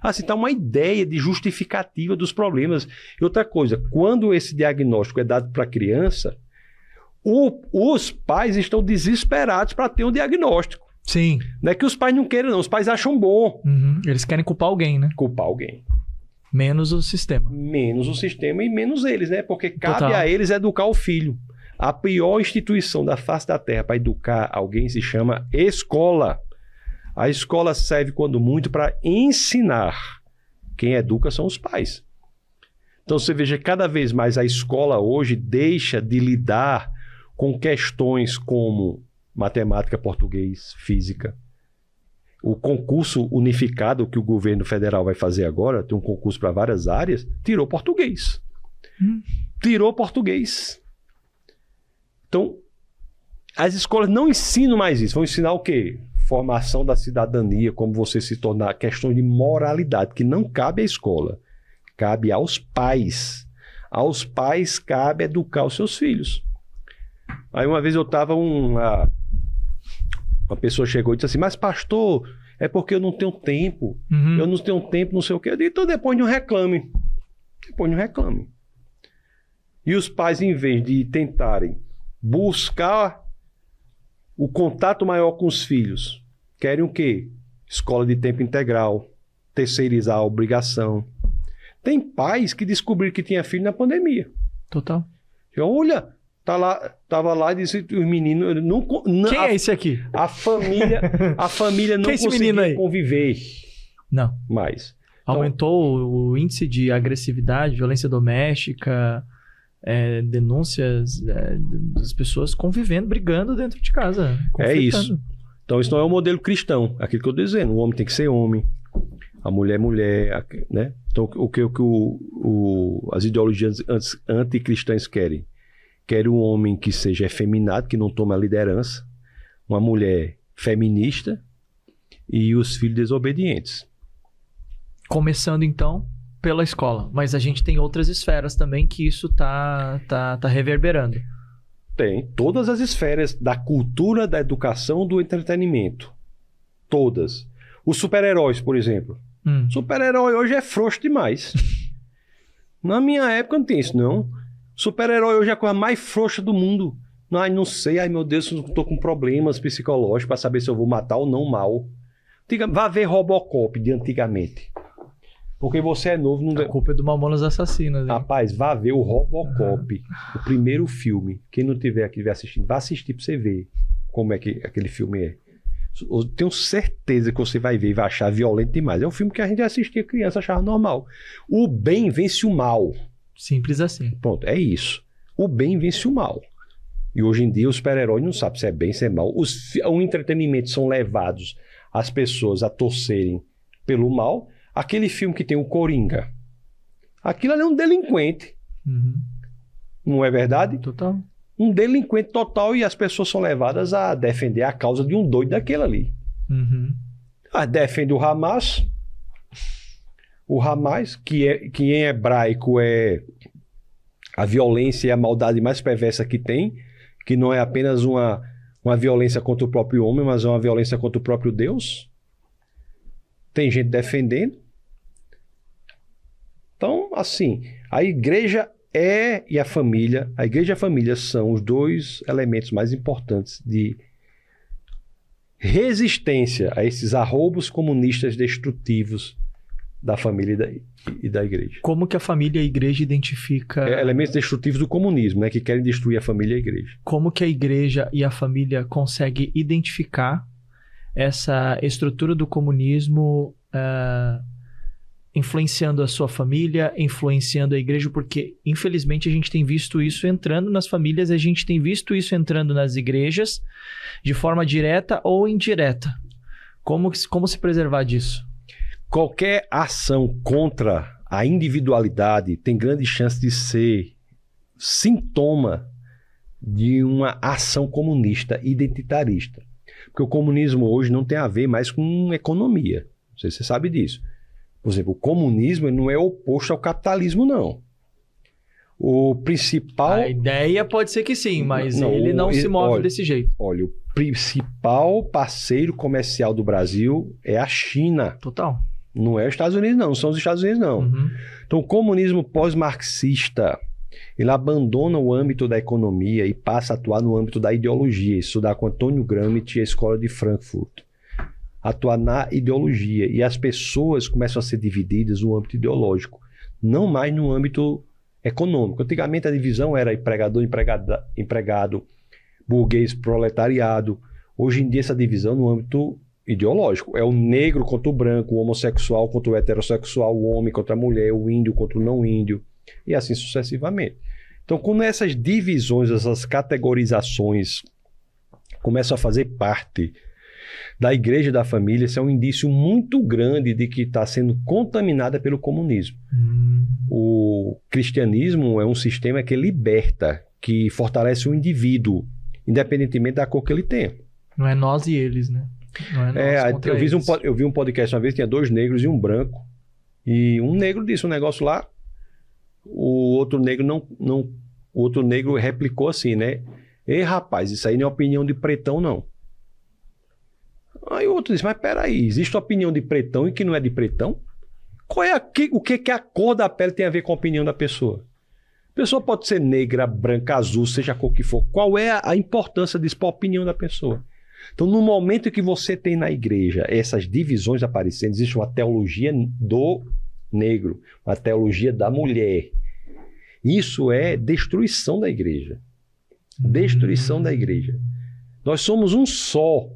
B: Assim, tá uma ideia de justificativa dos problemas. E outra coisa, quando esse diagnóstico é dado para a criança, Os pais estão desesperados para ter um diagnóstico.
A: Sim.
B: Não é que os pais não queiram, não. Os pais acham bom
A: Eles querem culpar alguém, né?
B: culpar alguém.
A: Menos o sistema.
B: Menos o sistema e menos eles, né? Porque cabe
A: Total.
B: a eles educar o filho. A pior instituição da face da terra para educar alguém se chama escola. A escola serve, quando muito, para ensinar. Quem educa são os pais. Então você veja, cada vez mais a escola hoje deixa de lidar com questões como matemática, português, física. O concurso unificado que o governo federal vai fazer agora, tem um concurso para várias áreas, tirou português. Tirou português. Então, as escolas não ensinam mais isso. Vão ensinar o quê? Formação da cidadania, como você se tornar, questões de moralidade, que não cabe à escola. Cabe aos pais. Aos pais cabe educar os seus filhos. Aí uma vez eu estava, uma pessoa chegou e disse assim, mas pastor, é porque eu não tenho tempo. Eu não tenho tempo, não sei o quê. Eu disse, então depois não reclame. Depois não reclame. E os pais, em vez de tentarem buscar o contato maior com os filhos, querem o quê? Escola de tempo integral, terceirizar a obrigação. Tem pais que descobriram que tinha filho na pandemia.
A: Total.
B: Olha, tava lá e disse os meninos...
A: Quem é esse aqui?
B: A família não
A: Quem é esse menino
B: conseguia
A: aí?
B: conviver
A: Não.
B: mais. Então,
A: Aumentou o índice de agressividade, violência doméstica, denúncias das pessoas convivendo, brigando dentro de casa.
B: É isso.
A: conflitando.
B: Então isso não é um modelo cristão. Aquilo que eu estou dizendo. O homem tem que ser homem. A mulher é mulher. Né? Então o que as ideologias anticristãs querem? Querem um homem que seja efeminado, que não tome a liderança. Uma mulher feminista e os filhos desobedientes.
A: Começando, então, pela escola. Mas a gente tem outras esferas também que isso tá reverberando.
B: Tem todas as esferas da cultura, da educação, do entretenimento. Todas. Os super-heróis, por exemplo. Super-herói hoje é frouxo demais. Na minha época não tem isso, não. Super-herói hoje é a coisa mais frouxa do mundo. Ai, não sei, ai meu Deus, eu tô com problemas psicológicos para saber se eu vou matar ou não mal. Vá ver Robocop de antigamente. Porque você é novo... Não...
A: A culpa é do Mamonas Assassinas. Hein?
B: Rapaz, vá ver o Robocop, o primeiro filme. Quem não tiver aqui assistindo, vá assistir pra você ver como é que aquele filme é. Eu tenho certeza que você vai ver e vai achar violento demais. É um filme que a gente assistia criança, achava normal. O bem vence o mal.
A: Simples assim.
B: Pronto, é isso. O bem vence o mal. E hoje em dia os super-heróis não sabem se é bem, se é mal. O entretenimento são levados as pessoas a torcerem pelo mal. Aquele filme que tem o Coringa. Aquilo ali é um delinquente. Não é verdade?
A: Total.
B: Um delinquente total e as pessoas são levadas a defender a causa de um doido daquele ali. Defende o Hamas. O Hamas, que em hebraico é a violência e a maldade mais perversa que tem, que não é apenas uma violência contra o próprio homem, mas é uma violência contra o próprio Deus. Tem gente defendendo. Então, assim, a igreja e a família e a família são os dois elementos mais importantes de resistência a esses arroubos comunistas destrutivos da família e da igreja.
A: Como que a família e a igreja identifica...
B: Elementos destrutivos do comunismo, né, que querem destruir a família e a igreja.
A: Como que a igreja e a família conseguem identificar essa estrutura do comunismo influenciando a sua família, influenciando a igreja, porque infelizmente a gente tem visto isso entrando nas famílias, a gente tem visto isso entrando nas igrejas de forma direta ou indireta. Como se preservar disso?
B: Qualquer ação contra a individualidade tem grande chance de ser sintoma de uma ação comunista identitarista. Porque o comunismo hoje não tem a ver mais com economia. Não sei se você sabe disso. Por exemplo, o comunismo não é oposto ao capitalismo, não. O principal...
A: A ideia pode ser que sim, mas ele não se move desse jeito.
B: Olha, o principal parceiro comercial do Brasil é a China.
A: Total.
B: Não é os Estados Unidos, não. Não são os Estados Unidos, não. Então, o comunismo pós-marxista Ele abandona o âmbito da economia e passa a atuar no âmbito da ideologia, estudar com Antônio Gramsci e a Escola de Frankfurt. Atuar na ideologia, e as pessoas começam a ser divididas no âmbito ideológico, não mais no âmbito econômico. Antigamente a divisão era empregador, empregado, burguês, proletariado. Hoje em dia essa divisão no âmbito ideológico. É o negro contra o branco, o homossexual contra o heterossexual, o homem contra a mulher, o índio contra o não índio, e assim sucessivamente. Então, quando essas divisões, essas categorizações começam a fazer parte da igreja da família, isso é um indício muito grande de que está sendo contaminada pelo comunismo. O cristianismo é um sistema que liberta, que fortalece o indivíduo, independentemente da cor que ele tenha.
A: Não é nós e eles, né? Não é nós contra eles.
B: Eu vi um podcast uma vez, tinha 2 negros e um branco, e um negro disse um negócio lá, o outro negro replicou assim, né? Ei, rapaz, isso aí não é opinião de pretão, não. Aí o outro disse, mas peraí, existe opinião de pretão e que não é de pretão? O que a cor da pele tem a ver com a opinião da pessoa? A pessoa pode ser negra, branca, azul, seja a cor que for. Qual é a importância disso para a opinião da pessoa? Então, no momento que você tem na igreja essas divisões aparecendo, existe uma teologia do negro, uma teologia da mulher. Isso é destruição da igreja. Destruição da igreja. Nós somos um só.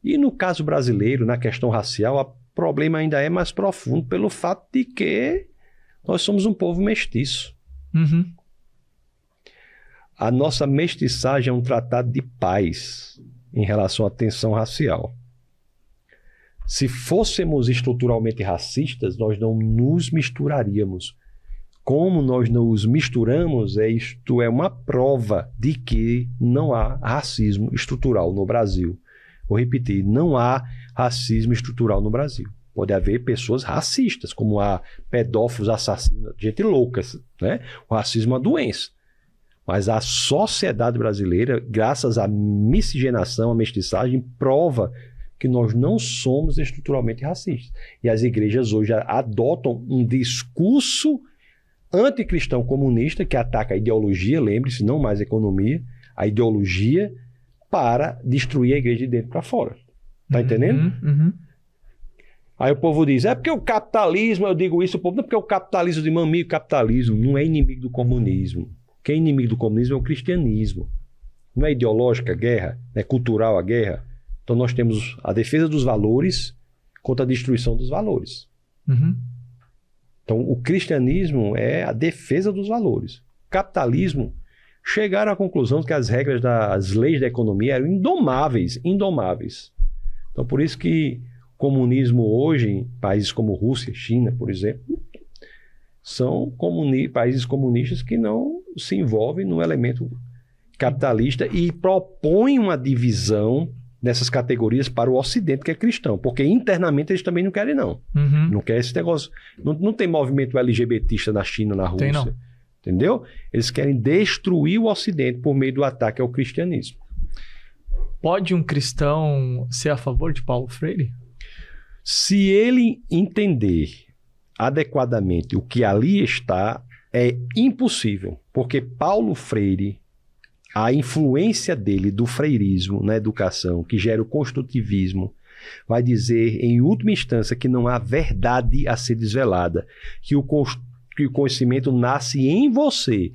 B: E no caso brasileiro, na questão racial, o problema ainda é mais profundo pelo fato de que nós somos um povo mestiço.
A: Uhum.
B: A nossa mestiçagem é um tratado de paz em relação à tensão racial. Se fôssemos estruturalmente racistas, nós não nos misturaríamos. Como nós nos misturamos, isto é uma prova de que não há racismo estrutural no Brasil. Vou repetir, não há racismo estrutural no Brasil. Pode haver pessoas racistas, como há pedófilos, assassinos, gente louca, né? O racismo é uma doença. Mas a sociedade brasileira, graças à miscigenação, à mestiçagem, prova que nós não somos estruturalmente racistas. E as igrejas hoje adotam um discurso anticristão comunista que ataca a ideologia, lembre-se, não mais a economia, a ideologia para destruir a igreja de dentro para fora. Tá entendendo?
A: Uhum.
B: Aí o povo diz, é porque o capitalismo, eu digo isso, o povo, não é porque o capitalismo de mamico, capitalismo não é inimigo do comunismo. Quem é inimigo do comunismo é o cristianismo. Não é ideológica a guerra, é cultural a guerra. Então nós temos a defesa dos valores contra a destruição dos valores.
A: Uhum.
B: Então o cristianismo é a defesa dos valores. O capitalismo chegaram à conclusão de que as regras das leis da economia eram indomáveis. Então por isso que o comunismo hoje, em países como Rússia, China, por exemplo, são países comunistas que não se envolvem no elemento capitalista e propõem uma divisão dessas categorias para o Ocidente, que é cristão, porque internamente eles também não querem, não.
A: Uhum.
B: Não quer esse negócio. Não tem movimento LGBTista na China, na Rússia.
A: Tem, não.
B: Entendeu? Eles querem destruir o Ocidente por meio do ataque ao cristianismo.
A: Pode um cristão ser a favor de Paulo Freire?
B: Se ele entender adequadamente o que ali está, é impossível, porque Paulo Freire, a influência dele do freirismo na educação, que gera o construtivismo, vai dizer, em última instância, que não há verdade a ser desvelada, que o conhecimento nasce em você.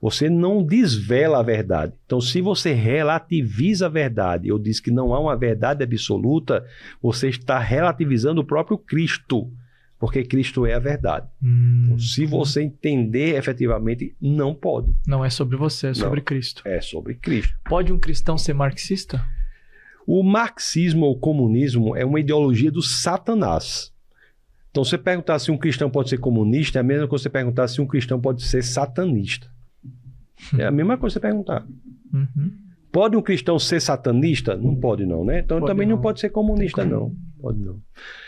B: Você não desvela a verdade. Então, se você relativiza a verdade, eu disse que não há uma verdade absoluta, você está relativizando o próprio Cristo, porque Cristo é a verdade. Então, se você entender efetivamente, não pode.
A: Não é sobre você, é sobre Cristo.
B: É sobre Cristo.
A: Pode um cristão ser marxista?
B: O marxismo ou comunismo é uma ideologia do Satanás. Então, você perguntar se um cristão pode ser comunista, é a mesma coisa que você perguntar se um cristão pode ser satanista. É a mesma coisa que você perguntar.
A: Uhum.
B: Pode um cristão ser satanista? Não pode não, né? Então também não pode ser comunista, não. Pode não.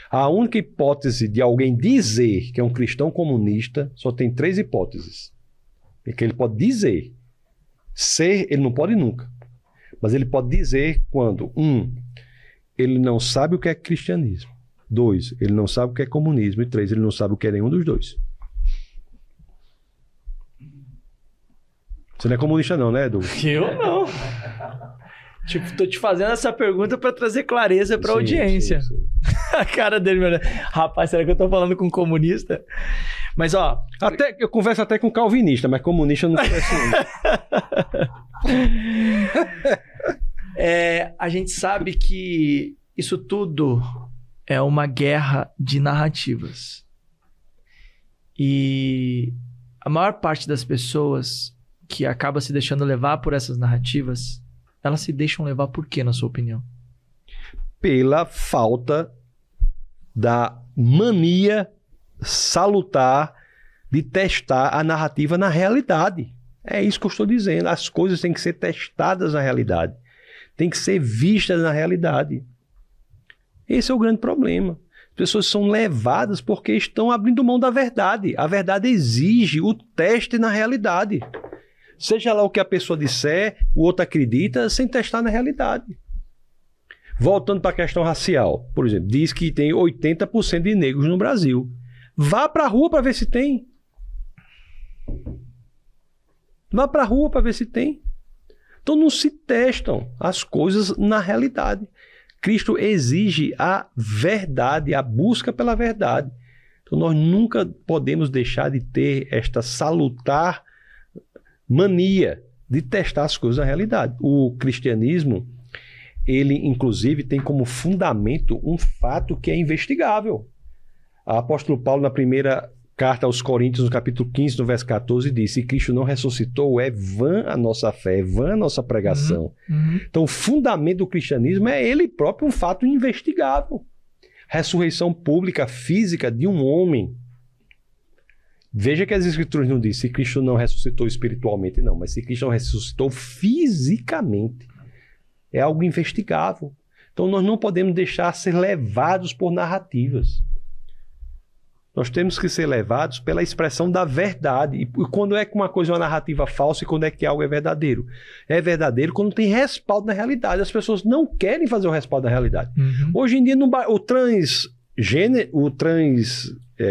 B: A única hipótese de alguém dizer que é um cristão comunista, só tem 3 hipóteses. É que ele pode dizer. Ser, ele não pode nunca. Mas ele pode dizer quando, 1, ele não sabe o que é cristianismo. 2, ele não sabe o que é comunismo. E 3, ele não sabe o que é nenhum dos dois. Você não é comunista não, né, Edu?
A: Eu não. Tipo, tô te fazendo essa pergunta pra trazer clareza pra audiência.
B: Sim.
A: A cara dele, meu... Rapaz, será que eu tô falando com um comunista? Mas, ó...
B: Eu converso até com calvinista, mas comunista eu não converso não.
A: A gente sabe que isso tudo é uma guerra de narrativas. E a maior parte das pessoas que acaba se deixando levar por essas narrativas, elas se deixam levar por quê, na sua opinião?
B: Pela falta da mania salutar de testar a narrativa na realidade. É isso que eu estou dizendo. As coisas têm que ser testadas na realidade. Têm que ser vistas na realidade. Esse é o grande problema. As pessoas são levadas porque estão abrindo mão da verdade. A verdade exige o teste na realidade. Seja lá o que a pessoa disser, o outro acredita, sem testar na realidade. Voltando para a questão racial, por exemplo, diz que tem 80% de negros no Brasil. Vá para a rua para ver se tem. Vá para a rua para ver se tem. Então não se testam as coisas na realidade. Cristo exige a verdade, a busca pela verdade. Então nós nunca podemos deixar de ter esta salutar mania de testar as coisas na realidade. O cristianismo, ele inclusive tem como fundamento um fato que é investigável. O apóstolo Paulo, na primeira carta aos Coríntios, no capítulo 15, no verso 14, diz: se Cristo não ressuscitou, é vã a nossa fé, é vã a nossa pregação. Então o fundamento do cristianismo é ele próprio um fato investigável. Ressurreição pública, física de um homem. Veja que as escrituras não dizem se Cristo não ressuscitou espiritualmente, não, mas se Cristo não ressuscitou fisicamente. É algo investigável. Então nós não podemos deixar ser levados por narrativas. Nós temos que ser levados pela expressão da verdade. E quando é que uma coisa é uma narrativa falsa e quando é que algo é verdadeiro? É verdadeiro quando tem respaldo na realidade. As pessoas não querem fazer o respaldo da realidade. Hoje em dia, o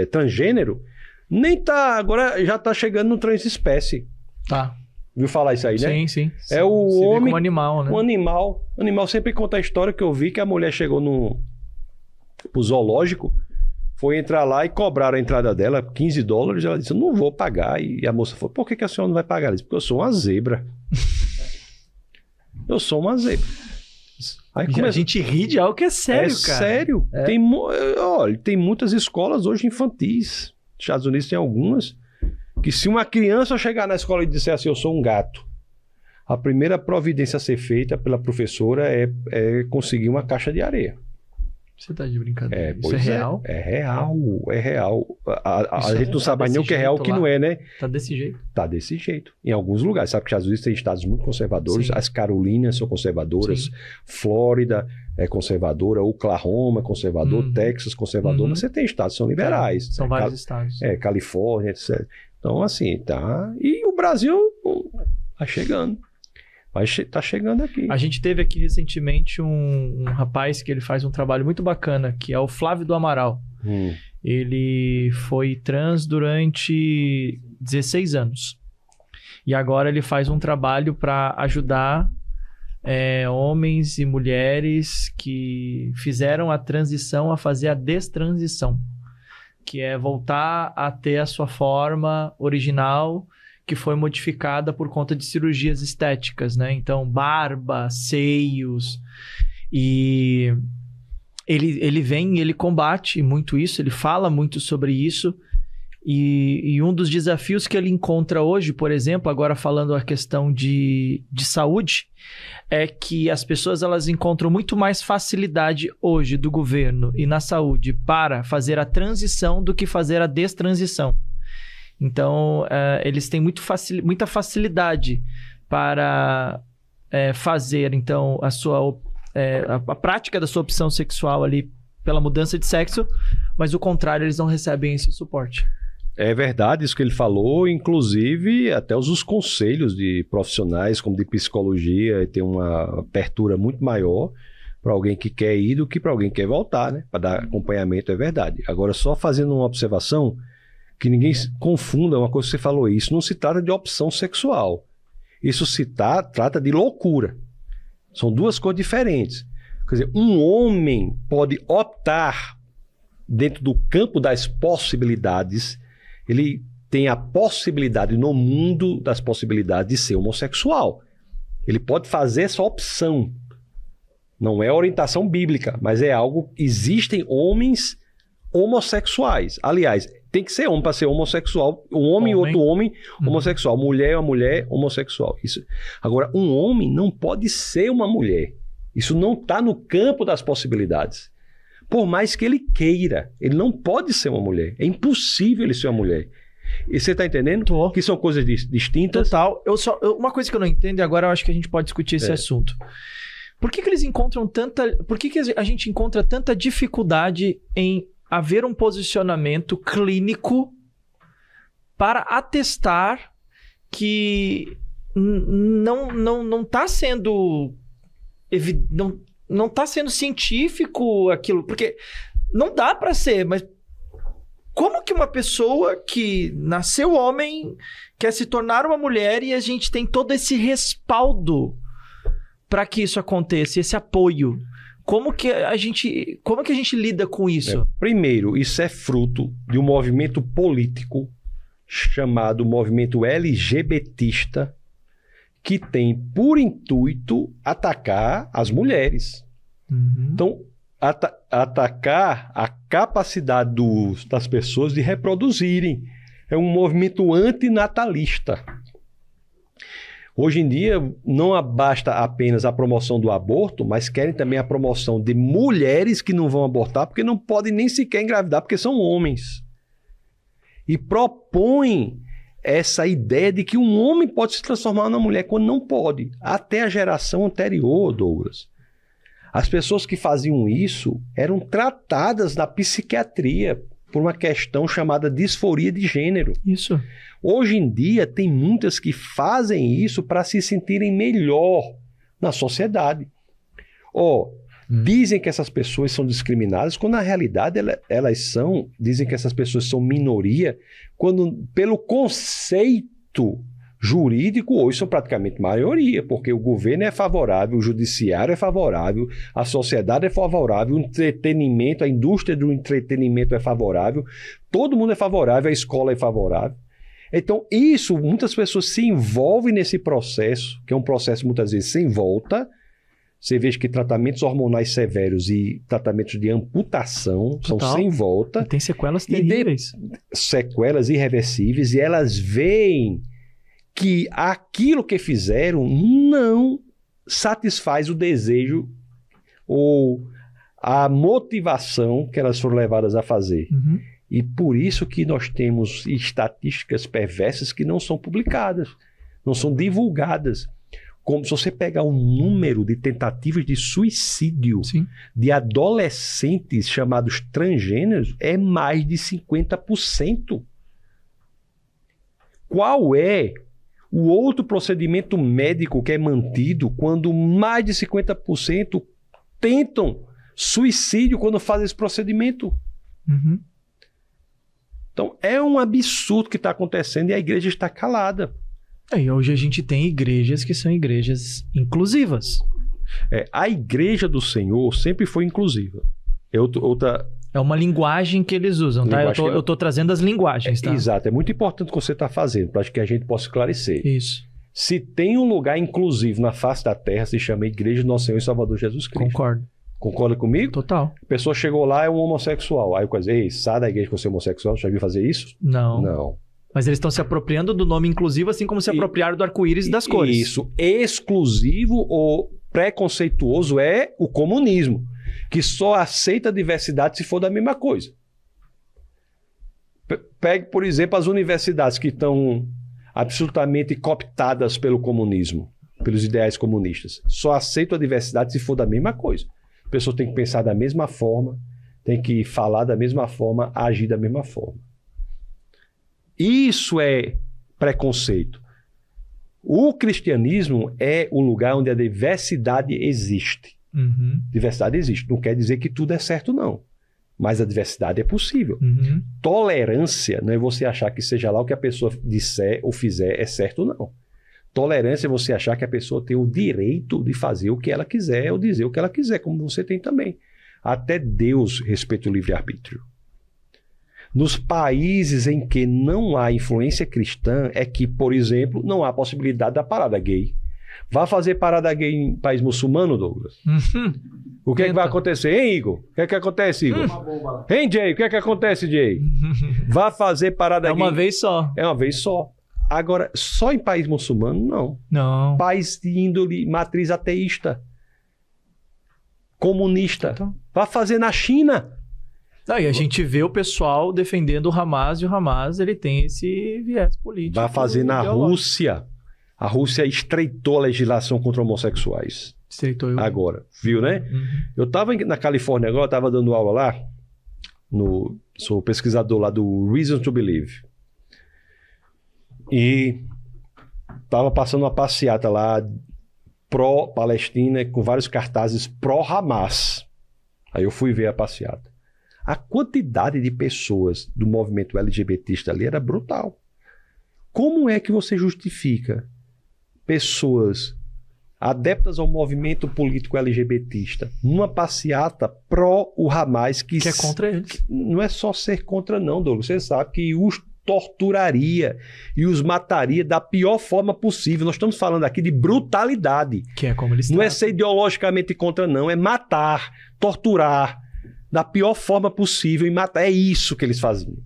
B: transgênero nem tá, agora já está chegando no transespécie.
A: Tá.
B: Viu falar isso aí, né?
A: Sim, sim.
B: É o homem
A: como animal, né?
B: O animal sempre conta a história que eu vi que a mulher chegou pro zoológico, foi entrar lá e cobraram a entrada dela, $15. Ela disse: eu não vou pagar. E a moça falou: por que a senhora não vai pagar? Ela disse: porque eu sou uma zebra. Eu sou uma zebra. Aí
A: A gente ri de algo que é sério, cara.
B: Sério. É. Olha, tem muitas escolas hoje infantis. Nos Estados Unidos tem algumas que se uma criança chegar na escola e disser assim: eu sou um gato, a primeira providência a ser feita pela professora é conseguir uma caixa de areia.
A: Você tá de brincadeira. Isso é real?
B: É real. A gente não sabe nem o que é real e o que não é, né?
A: Tá desse jeito? Tá
B: desse jeito. Em alguns lugares. Sabe que às vezes tem estados muito conservadores. Sim. As Carolinas são conservadoras. Sim. Flórida é conservadora. Oklahoma é conservador. Texas conservador. Mas você tem estados que são liberais.
A: São vários estados.
B: Califórnia, etc. Então, assim, tá... E o Brasil tá chegando. Mas tá chegando aqui.
A: A gente teve aqui recentemente um rapaz que ele faz um trabalho muito bacana, que é o Flávio do Amaral. Ele foi trans durante 16 anos. E agora ele faz um trabalho para ajudar homens e mulheres que fizeram a transição a fazer a destransição, que é voltar a ter a sua forma original, que foi modificada por conta de cirurgias estéticas, né? Então, barba, seios. E ele vem e ele combate muito isso, ele fala muito sobre isso. E um dos desafios que ele encontra hoje, por exemplo, agora falando a questão de saúde, é que as pessoas elas encontram muito mais facilidade hoje do governo e na saúde para fazer a transição do que fazer a destransição. Então, eles têm muita facilidade para fazer então, a prática da sua opção sexual ali pela mudança de sexo, mas o contrário, eles não recebem esse suporte.
B: É verdade isso que ele falou, inclusive até os conselhos de profissionais como de psicologia tem uma abertura muito maior para alguém que quer ir do que para alguém que quer voltar, né? Para dar acompanhamento, é verdade. Agora, só fazendo uma observação, que ninguém confunda uma coisa que você falou, isso não se trata de opção sexual. Isso trata de loucura. São duas coisas diferentes. Quer dizer, um homem pode optar dentro do campo das possibilidades, ele tem a possibilidade no mundo das possibilidades de ser homossexual. Ele pode fazer essa opção. Não é orientação bíblica, mas é algo... Existem homens homossexuais. Aliás, tem que ser homem para ser homossexual. Um homem e outro homem homossexual. Mulher é uma mulher homossexual. Isso. Agora, um homem não pode ser uma mulher. Isso não está no campo das possibilidades. Por mais que ele queira, ele não pode ser uma mulher. É impossível ele ser uma mulher. E você está entendendo?
A: Tô.
B: Que são coisas distintas.
A: Total. Uma coisa que eu não entendo, e agora eu acho que a gente pode discutir esse assunto. Por que eles encontram tanta... Por que a gente encontra tanta dificuldade em haver um posicionamento clínico para atestar que não está sendo... Não está sendo científico aquilo, porque não dá para ser, mas como que uma pessoa que nasceu homem quer se tornar uma mulher e a gente tem todo esse respaldo para que isso aconteça, esse apoio? Como que a gente lida com isso?
B: Primeiro, isso é fruto de um movimento político chamado movimento LGBTista, que tem por intuito atacar as mulheres. Então, atacar a capacidade das pessoas de reproduzirem. É um movimento antinatalista. Hoje em dia, não basta apenas a promoção do aborto, mas querem também a promoção de mulheres que não vão abortar, porque não podem nem sequer engravidar, porque são homens. E propõem essa ideia de que um homem pode se transformar numa mulher quando não pode. Até a geração anterior, Douglas. As pessoas que faziam isso eram tratadas na psiquiatria por uma questão chamada disforia de gênero.
A: Isso.
B: Hoje em dia, tem muitas que fazem isso para se sentirem melhor na sociedade. Dizem que essas pessoas são discriminadas, quando na realidade dizem que essas pessoas são minoria, quando pelo conceito jurídico hoje são praticamente maioria, porque o governo é favorável, o judiciário é favorável, a sociedade é favorável, o entretenimento, a indústria do entretenimento é favorável, todo mundo é favorável, a escola é favorável. Então muitas pessoas se envolvem nesse processo, que é um processo muitas vezes sem volta. Você vê que tratamentos hormonais severos e tratamentos de amputação são sem volta.
A: E tem sequelas terríveis.
B: Sequelas irreversíveis, e elas veem que aquilo que fizeram não satisfaz o desejo ou a motivação que elas foram levadas a fazer. E por isso que nós temos estatísticas perversas que não são publicadas, não são divulgadas. Como se você pegar um número de tentativas de suicídio de adolescentes chamados transgêneros, é mais de 50%. Qual é o outro procedimento médico que é mantido quando mais de 50% tentam suicídio quando fazem esse procedimento? Então, é um absurdo que está acontecendo e a igreja está calada.
A: E hoje a gente tem igrejas que são igrejas inclusivas.
B: A igreja do Senhor sempre foi inclusiva.
A: É uma linguagem que eles usam, tá? Eu tô trazendo as linguagens, tá?
B: Exato. É muito importante o que você está fazendo, para que a gente possa esclarecer.
A: Isso.
B: Se tem um lugar inclusivo na face da terra, se chama Igreja do Nosso Senhor e Salvador Jesus Cristo.
A: Concordo.
B: Concorda comigo?
A: Total.
B: A pessoa chegou lá, é um homossexual. Aí eu digo, ei, sai da igreja com você homossexual, já viu fazer isso?
A: Não. Mas eles estão se apropriando do nome inclusivo, assim como se apropriaram do arco-íris e das cores.
B: Isso. Exclusivo ou preconceituoso é o comunismo, que só aceita a diversidade se for da mesma coisa. Pegue, por exemplo, as universidades que estão absolutamente cooptadas pelo comunismo, pelos ideais comunistas. Só aceitam a diversidade se for da mesma coisa. A pessoa tem que pensar da mesma forma, tem que falar da mesma forma, agir da mesma forma. Isso é preconceito. O cristianismo é o lugar onde a diversidade existe. Diversidade existe. Não quer dizer que tudo é certo, não. Mas a diversidade é possível. Tolerância não é você achar que seja lá o que a pessoa disser ou fizer é certo, não. Tolerância é você achar que a pessoa tem o direito de fazer o que ela quiser ou dizer o que ela quiser, como você tem também. Até Deus respeita o livre-arbítrio. Nos países em que não há influência cristã, é que, por exemplo, não há possibilidade da parada gay. Vá fazer parada gay em país muçulmano, Douglas. O que é que vai acontecer, hein, Igor? O que é que acontece, Igor? Hein, Jay? O que é que acontece, Jay? Vá fazer parada gay.
A: É uma vez só.
B: É uma vez só. Agora, só em país muçulmano, não.
A: Não.
B: País de índole matriz ateísta, comunista.
A: Então.
B: Vá fazer na China.
A: Não, e a gente vê o pessoal defendendo o Hamas, e o Hamas ele tem esse viés político.
B: Vá fazer na
A: ideológico.
B: Rússia. A Rússia estreitou a legislação contra homossexuais.
A: Estreitou eu.
B: Agora, viu, né? Eu estava na Califórnia agora, estava dando aula lá, sou pesquisador lá do Reasons to Believe. E estava passando uma passeata lá, pró-Palestina, com vários cartazes pró-Hamas. Aí eu fui ver a passeata. A quantidade de pessoas do movimento LGBTista ali era brutal. Como é que você justifica pessoas adeptas ao movimento político LGBTista numa passeata pró o Hamas que
A: é contra eles?
B: Não é só ser contra não, Douglas. Você sabe que os torturaria e os mataria da pior forma possível. Nós estamos falando aqui de brutalidade.
A: Que é como eles
B: Não é
A: tratam.
B: ser ideologicamente contra não, é matar, torturar da pior forma possível e matar. É isso que eles faziam.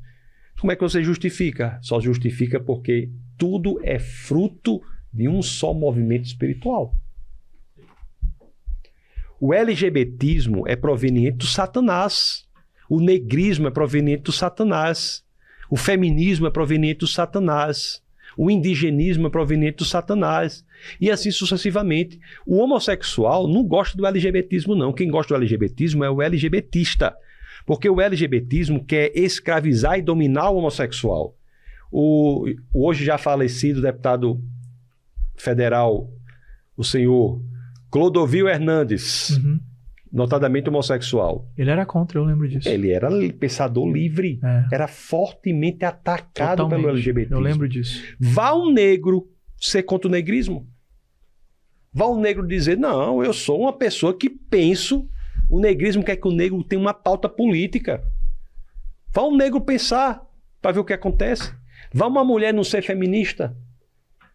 B: Como é que você justifica? Só justifica porque tudo é fruto de um só movimento espiritual. O LGBTismo é proveniente do Satanás. O negrismo é proveniente do Satanás. O feminismo é proveniente do Satanás. O indigenismo é proveniente do Satanás. E assim sucessivamente. O homossexual não gosta do LGBTismo, não. Quem gosta do LGBTismo é o LGBTista. Porque o LGBTismo quer escravizar e dominar o homossexual. O hoje já falecido deputado federal, o senhor Clodovil Hernandes, notadamente homossexual.
A: Ele era contra, eu lembro disso.
B: Ele era pensador livre. Era fortemente atacado
A: Totalmente.
B: pelo LGBTismo.
A: Eu lembro disso.
B: Vá um negro ser contra o negrismo. Vá um negro dizer, não, eu sou uma pessoa que penso. O negrismo quer que o negro tenha uma pauta política. Vá um negro pensar para ver o que acontece. Vá uma mulher não ser feminista.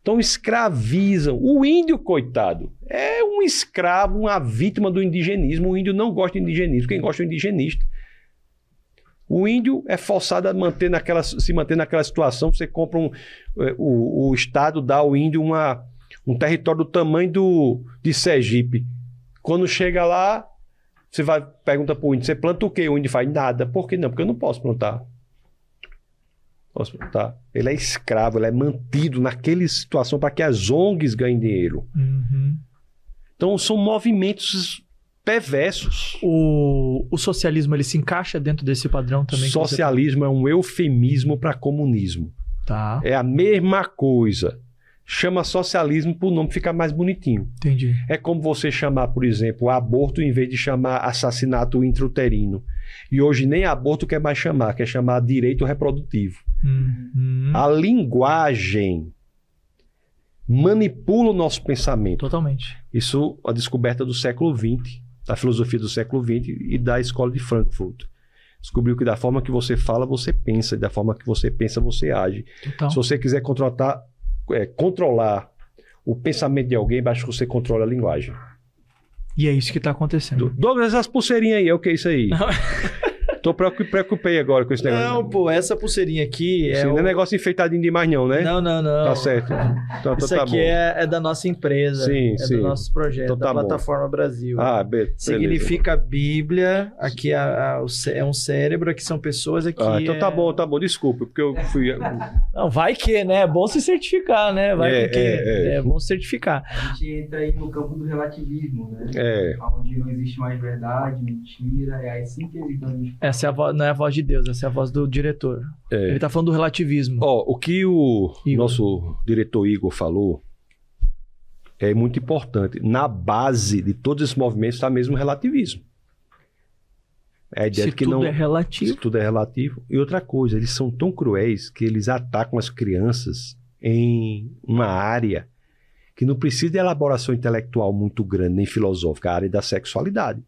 B: Então escravizam. O índio, coitado, é um escravo, uma vítima do indigenismo. O índio não gosta de indigenismo. Quem gosta é o indigenista. O índio é forçado a se manter naquela situação. Você compra o Estado dá ao índio um território do tamanho de Sergipe. Quando chega lá, você pergunta para o índio, você planta o quê? O índio faz nada. Por que não? Porque eu não posso plantar. Ele é escravo, ele é mantido naquela situação para que as ONGs ganhem dinheiro. Então são movimentos perversos.
A: O socialismo ele se encaixa dentro desse padrão também?
B: Socialismo é um eufemismo para comunismo.
A: Tá.
B: É a mesma coisa. Chama socialismo para o nome ficar mais bonitinho.
A: Entendi.
B: É como você chamar, por exemplo, aborto em vez de chamar assassinato intrauterino. E hoje nem aborto quer mais chamar, quer chamar direito reprodutivo. A linguagem manipula o nosso pensamento.
A: Totalmente.
B: Isso é a descoberta do século XX, da filosofia do século XX e da escola de Frankfurt. Descobriu que da forma que você fala, você pensa, e da forma que você pensa, você age.
A: Total.
B: Se você quiser controlar o pensamento de alguém, basta que você controle a linguagem.
A: E é isso que está acontecendo.
B: Douglas, essas pulseirinhas aí, é o que é isso aí? Preocupei agora com esse negócio.
A: Não, pô, essa pulseirinha aqui é.
B: Não é negócio enfeitadinho demais, não, né?
A: Não.
B: Tá certo. Então,
A: Isso
B: tá
A: aqui
B: bom.
A: é da nossa empresa.
B: Sim.
A: Do nosso projeto,
B: Então tá
A: da
B: bom.
A: Plataforma Brasil.
B: Beleza.
A: Significa Bíblia, aqui é um cérebro, aqui são pessoas, aqui
B: Então tá bom, desculpa, porque eu fui...
A: Não, vai que, né? É bom se certificar, né? É bom se certificar.
C: A gente entra aí no campo do relativismo, né? Onde não existe mais verdade, mentira, é assim que eles dão.
A: Essa é a voz, não é a voz de Deus, essa é a voz do diretor. Ele tá falando do relativismo.
B: O que o
A: Igor.
B: nosso diretor Igor falou é muito importante. Na base de todos esses movimentos está mesmo o relativismo. É a ideia
A: Se
B: de que
A: tudo
B: não,
A: é relativo.
B: se tudo é relativo. E outra coisa, eles são tão cruéis que eles atacam as crianças em uma área que não precisa de elaboração intelectual muito grande, nem filosófica, a área da sexualidade.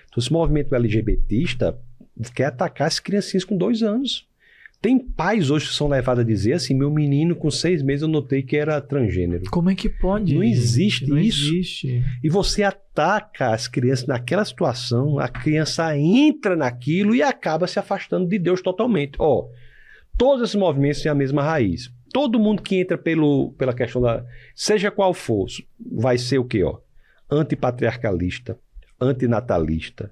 B: Então, esse movimento LGBTista quer atacar as criancinhas com 2 anos. Tem pais hoje que são levados a dizer assim, meu menino com 6 meses eu notei que era transgênero.
A: Como é que pode?
B: Não existe
A: Não
B: isso.
A: existe.
B: E você ataca as crianças naquela situação, a criança entra naquilo e acaba se afastando de Deus totalmente. Ó, todos esses movimentos têm a mesma raiz. Todo mundo que entra pela questão da... Seja qual for, vai ser o quê? Ó? Antipatriarcalista, antinatalista.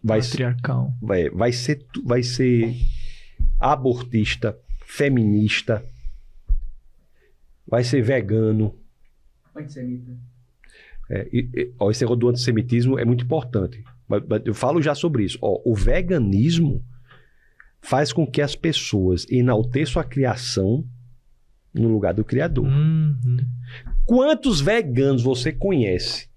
A: Patriarcal.
B: Vai ser abortista, feminista, vai ser vegano.
C: Antissemita.
B: Esse negócio do antissemitismo é muito importante. Eu falo já sobre isso. Ó, o veganismo faz com que as pessoas enalteçam a criação no lugar do Criador. Quantos veganos você conhece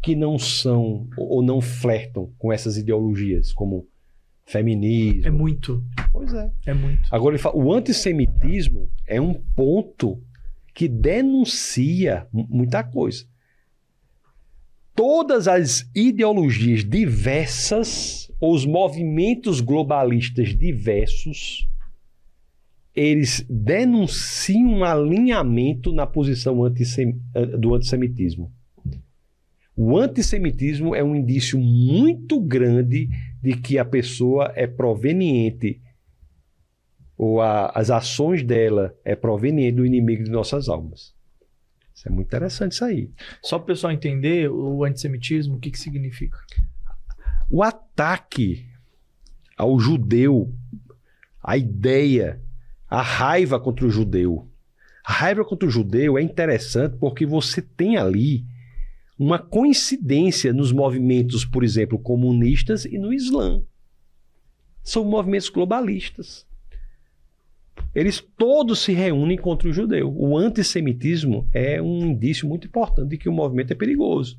B: que não são ou não flertam com essas ideologias, como feminismo?
A: É muito.
B: Pois é.
A: É muito.
B: Agora ele fala, o antissemitismo é um ponto que denuncia muita coisa. Todas as ideologias diversas, os movimentos globalistas diversos, eles denunciam um alinhamento na posição do antissemitismo. O antissemitismo é um indício muito grande de que a pessoa é proveniente, ou as ações dela é proveniente do inimigo de nossas almas. Isso é muito interessante isso aí.
A: Só para o pessoal entender o antissemitismo, o que significa?
B: O ataque ao judeu, a ideia, a raiva contra o judeu. A raiva contra o judeu é interessante porque você tem ali uma coincidência nos movimentos, por exemplo, comunistas e no Islã. São movimentos globalistas. Eles todos se reúnem contra o judeu. O antissemitismo é um indício muito importante de que o movimento é perigoso.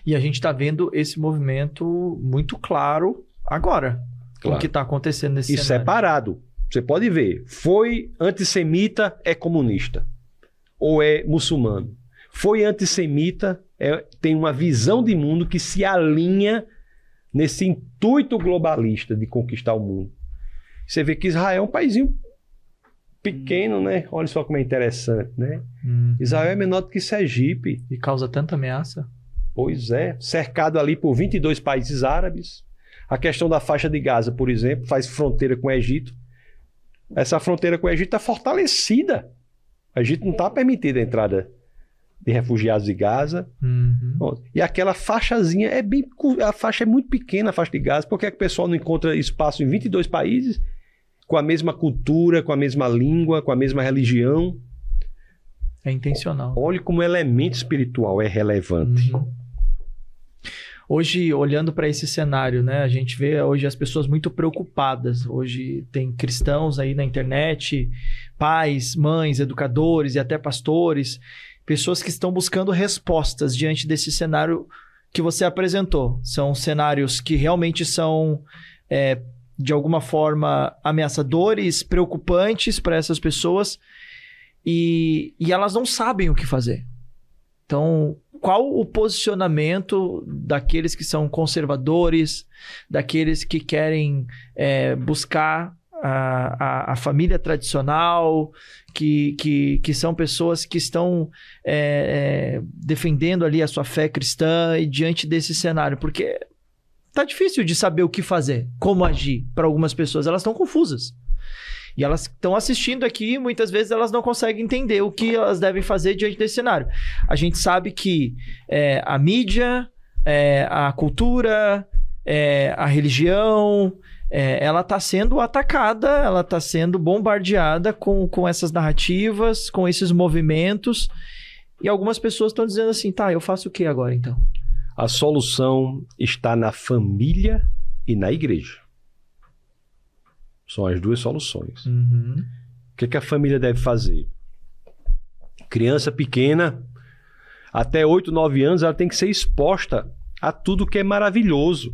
A: E a gente está vendo esse movimento muito claro agora. Com o que está acontecendo nesse cenário.
B: Separado. Você pode ver. Foi antissemita, é comunista. Ou é muçulmano. Foi antissemita, tem uma visão de mundo que se alinha nesse intuito globalista de conquistar o mundo. Você vê que Israel é um paísinho pequeno, né? Olha só como é interessante, né? Israel é menor do que Sergipe.
A: E causa tanta ameaça.
B: Pois é. Cercado ali por 22 países árabes. A questão da faixa de Gaza, por exemplo, faz fronteira com o Egito. Essa fronteira com o Egito está fortalecida. O Egito não está permitida a entrada de refugiados de Gaza. E aquela faixazinha a faixa é muito pequena, a faixa de Gaza. Por que o pessoal não encontra espaço em 22 países com a mesma cultura, com a mesma língua, com a mesma religião?
A: É intencional.
B: Olhe como o elemento espiritual é relevante.
A: Hoje, olhando para esse cenário, né, a gente vê hoje as pessoas muito preocupadas. Hoje tem cristãos aí na internet, pais, mães, educadores e até pastores, pessoas que estão buscando respostas diante desse cenário que você apresentou. São cenários que realmente são, de alguma forma, ameaçadores, preocupantes para essas pessoas e elas não sabem o que fazer. Então, qual o posicionamento daqueles que são conservadores, daqueles que querem buscar a família tradicional, que são pessoas que estão defendendo ali a sua fé cristã e diante desse cenário? Porque tá difícil de saber o que fazer, como agir para algumas pessoas. Elas estão confusas. E elas estão assistindo aqui, muitas vezes elas não conseguem entender o que elas devem fazer diante desse cenário. A gente sabe que a mídia, a cultura, a religião, ela está sendo atacada, ela está sendo bombardeada com essas narrativas, com esses movimentos. E algumas pessoas estão dizendo assim, tá, eu faço o que agora então?
B: A solução está na família e na igreja. São as duas soluções. O que a família deve fazer? Criança pequena, até 8, 9 anos, ela tem que ser exposta a tudo que é maravilhoso.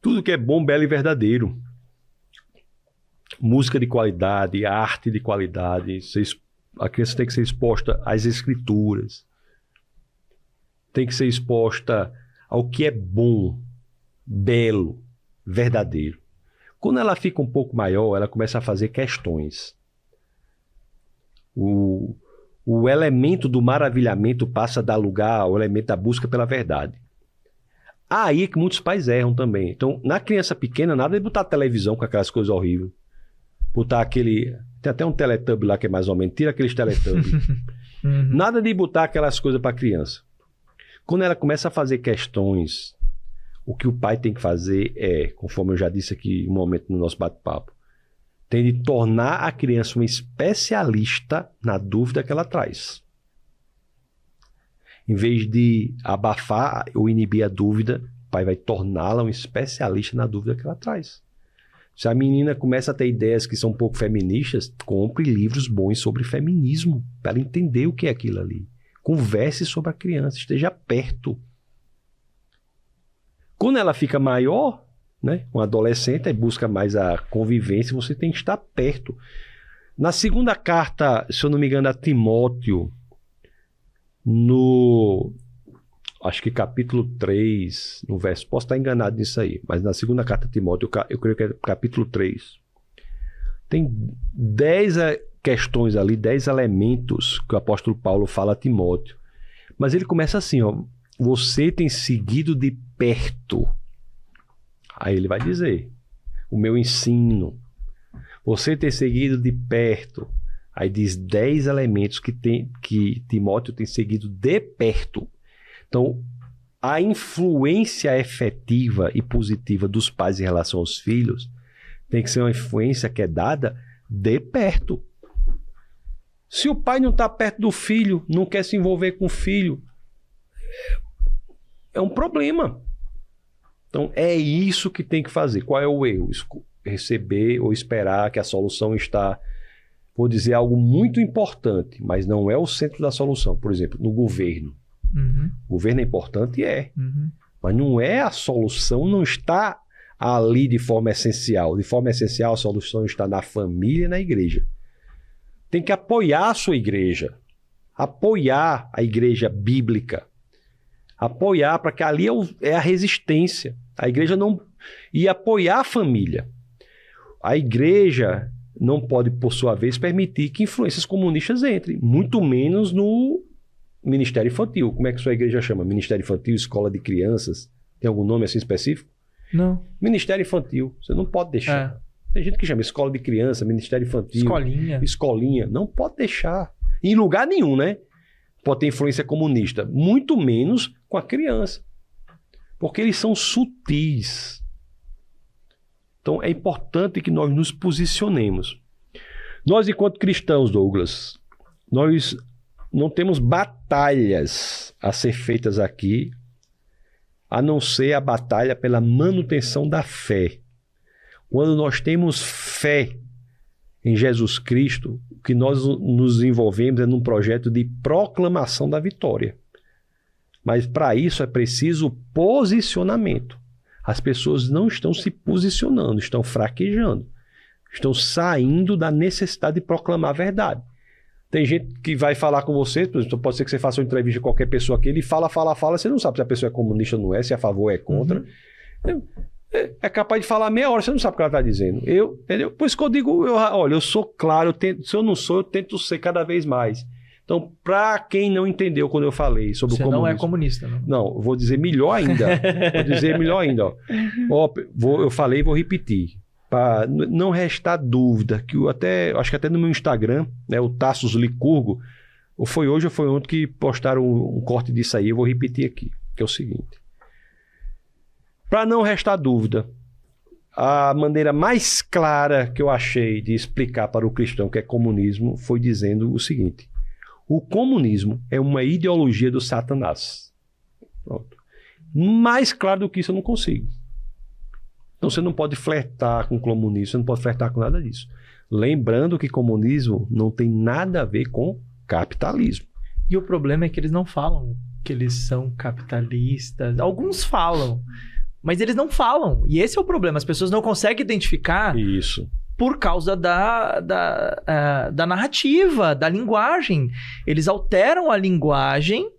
B: Tudo que é bom, belo e verdadeiro. Música de qualidade, arte de qualidade, ser A criança tem que ser exposta às escrituras. Tem que ser exposta ao que é bom, belo, verdadeiro. Quando ela fica um pouco maior, ela começa a fazer questões. O elemento do maravilhamento passa a dar lugar ao elemento da busca pela verdade. Aí é que muitos pais erram também. Então, na criança pequena, nada de botar televisão com aquelas coisas horríveis. Botar aquele... Tem até um Teletubby lá que é mais ou menos. Tira aqueles Teletubbies. Nada de botar aquelas coisas para a criança. Quando ela começa a fazer questões, o que o pai tem que fazer é, conforme eu já disse aqui um momento no nosso bate-papo, tem de tornar a criança uma especialista na dúvida que ela traz. Em vez de abafar ou inibir a dúvida, o pai vai torná-la um especialista na dúvida que ela traz. Se a menina começa a ter ideias que são um pouco feministas, compre livros bons sobre feminismo, para ela entender o que é aquilo ali. Converse sobre a criança, esteja perto. Quando ela fica maior, né, um adolescente, aí busca mais a convivência, você tem que estar perto. Na segunda carta, se eu não me engano, a Timóteo, acho que capítulo 3, no verso, posso estar enganado nisso aí, mas na segunda carta a Timóteo, eu creio que é capítulo 3, tem 10 questões ali, 10 elementos que o apóstolo Paulo fala a Timóteo. Mas ele começa assim, ó, você tem seguido de perto. Aí ele vai dizer, o meu ensino. Você tem seguido de perto. Aí diz 10 elementos que Timóteo tem seguido de perto. Então, a influência efetiva e positiva dos pais em relação aos filhos tem que ser uma influência que é dada de perto. Se o pai não está perto do filho, não quer se envolver com o filho, é um problema. Então, é isso que tem que fazer. Qual é o erro? Receber ou esperar que a solução está... Vou dizer algo muito importante, mas não é o centro da solução. Por exemplo, no governo. O governo é importante? É. Mas não é a solução, não está ali de forma essencial. De forma essencial, a solução está na família e na igreja. Tem que apoiar a sua igreja. Apoiar a igreja bíblica. Apoiar, para que ali é a resistência. A igreja não... E apoiar a família. A igreja não pode, por sua vez, permitir que influências comunistas entrem. Muito menos no Ministério Infantil. Como é que sua igreja chama? Ministério Infantil, Escola de Crianças? Tem algum nome assim específico?
A: Não.
B: Ministério Infantil. Você não pode deixar. Tem gente que chama Escola de Criança, Ministério Infantil. Escolinha. Não pode deixar. Em lugar nenhum, né? Pode ter influência comunista. Muito menos com a criança. Porque eles são sutis. Então é importante que nós nos posicionemos. Nós, enquanto cristãos, Douglas, nós não temos batalhas a ser feitas aqui, a não ser a batalha pela manutenção da fé. Quando nós temos fé em Jesus Cristo, o que nós nos envolvemos é num projeto de proclamação da vitória. Mas para isso é preciso posicionamento. As pessoas não estão se posicionando, estão fraquejando. Estão saindo da necessidade de proclamar a verdade. Tem gente que vai falar com você, por exemplo, pode ser que você faça uma entrevista com qualquer pessoa aqui, ele fala, você não sabe se a pessoa é comunista ou não é, se é a favor ou é contra. É capaz de falar meia hora, você não sabe o que ela está dizendo. Entendeu? Por isso que eu digo, olha, eu sou claro, se eu não sou, eu tento ser cada vez mais. Então, para quem não entendeu quando eu falei sobre o comunismo... Você não é comunista, não? Não, vou dizer melhor ainda. Eu falei e vou repetir. Para não restar dúvida, que acho que até no meu Instagram, né, o Tassos Licurgo, ou foi hoje ou foi ontem que postaram um corte disso aí, eu vou repetir aqui, que é o seguinte. Para não restar dúvida, a maneira mais clara que eu achei de explicar para o cristão que é comunismo foi dizendo o seguinte: o comunismo é uma ideologia do Satanás. Pronto. Mais claro do que isso eu não consigo. Então você não pode flertar com comunismo, você não pode flertar com nada disso. Lembrando que comunismo não tem nada a ver com capitalismo.
A: E o problema é que eles não falam que eles são capitalistas. Alguns falam, mas eles não falam. E esse é o problema. As pessoas não conseguem identificar
B: isso.
A: por causa da narrativa, da linguagem. Eles alteram a linguagem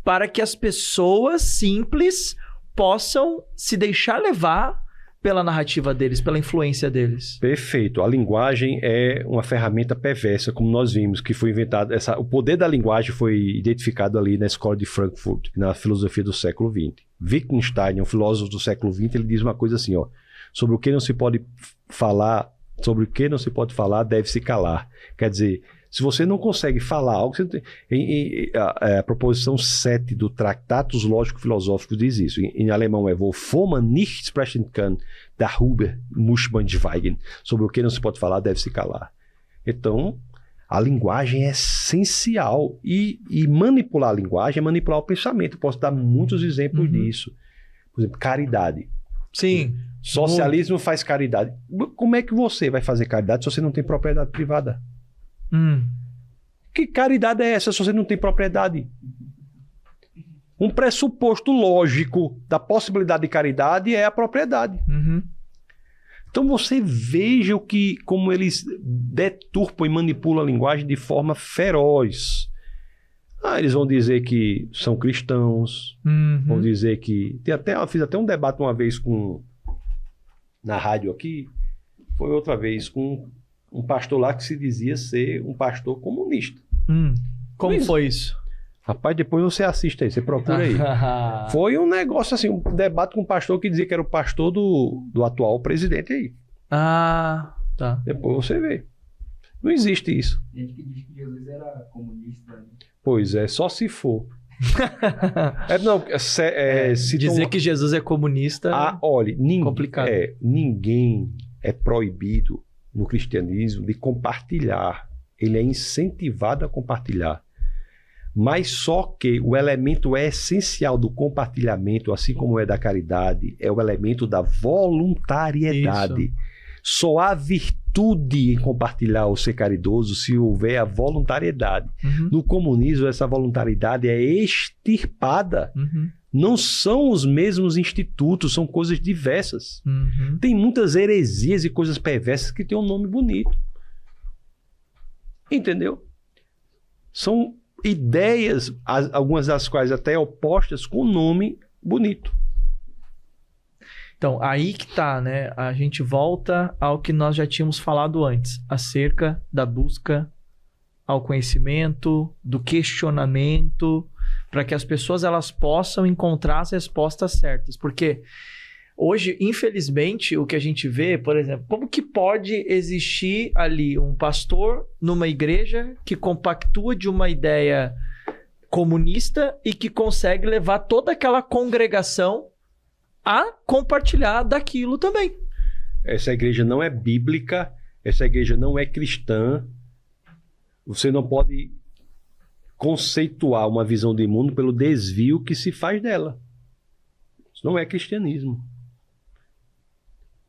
A: para que as pessoas simples possam se deixar levar pela narrativa deles, pela influência deles.
B: Perfeito. A linguagem é uma ferramenta perversa, como nós vimos, que foi inventada. O poder da linguagem foi identificado ali na escola de Frankfurt, na filosofia do século XX. Wittgenstein, um filósofo do século XX, ele diz uma coisa assim, ó, sobre o que não se pode falar, deve-se calar. Quer dizer, se você não consegue falar algo, você não tem... a proposição 7 do Tratatus Lógico-Filosófico diz isso. Em alemão é wovon man nicht sprechen kann, darüber muss man schweigen. Sobre o que não se pode falar, deve-se calar. Então, a linguagem é essencial. E manipular a linguagem é manipular o pensamento. Eu posso dar muitos exemplos disso. Por exemplo, caridade.
A: Sim.
B: Socialismo faz caridade. Como é que você vai fazer caridade se você não tem propriedade privada? Que caridade é essa se você não tem propriedade? Um pressuposto lógico da possibilidade de caridade é a propriedade. Então você veja como eles deturpam e manipulam a linguagem de forma feroz. Eles vão dizer que são cristãos, vão dizer que... Eu fiz até um debate uma vez na rádio aqui, foi outra vez com um pastor lá que se dizia ser um pastor comunista.
A: Como foi isso?
B: Rapaz, depois você assiste aí, você procura aí. Foi um negócio assim, um debate com um pastor que dizia que era o pastor do atual presidente aí.
A: Tá.
B: Depois você vê. Não existe isso.
C: Gente que diz que Jesus era comunista. Né?
B: Pois é, só se for.
A: Dizer que Jesus é comunista
B: olha,
A: complicado.
B: Ninguém é proibido no cristianismo de compartilhar. Ele é incentivado a compartilhar. Mas só que o elemento essencial do compartilhamento, assim como é da caridade, é o elemento da voluntariedade.
A: Isso.
B: Só há virtude em compartilhar ou ser caridoso se houver a voluntariedade. No comunismo, essa voluntariedade é extirpada. Não são os mesmos institutos, são coisas diversas. Tem muitas heresias e coisas perversas que têm um nome bonito. Entendeu? São ideias, algumas das quais até opostas, com nome bonito.
A: Então, aí que tá, né? A gente volta ao que nós já tínhamos falado antes, acerca da busca ao conhecimento, do questionamento, para que as pessoas elas possam encontrar as respostas certas. Porque hoje, infelizmente, o que a gente vê, por exemplo, como que pode existir ali um pastor numa igreja que compactua de uma ideia comunista e que consegue levar toda aquela congregação a compartilhar daquilo também?
B: Essa igreja não é bíblica, essa igreja não é cristã. Você não pode conceituar uma visão de mundo pelo desvio que se faz dela. Isso não é cristianismo.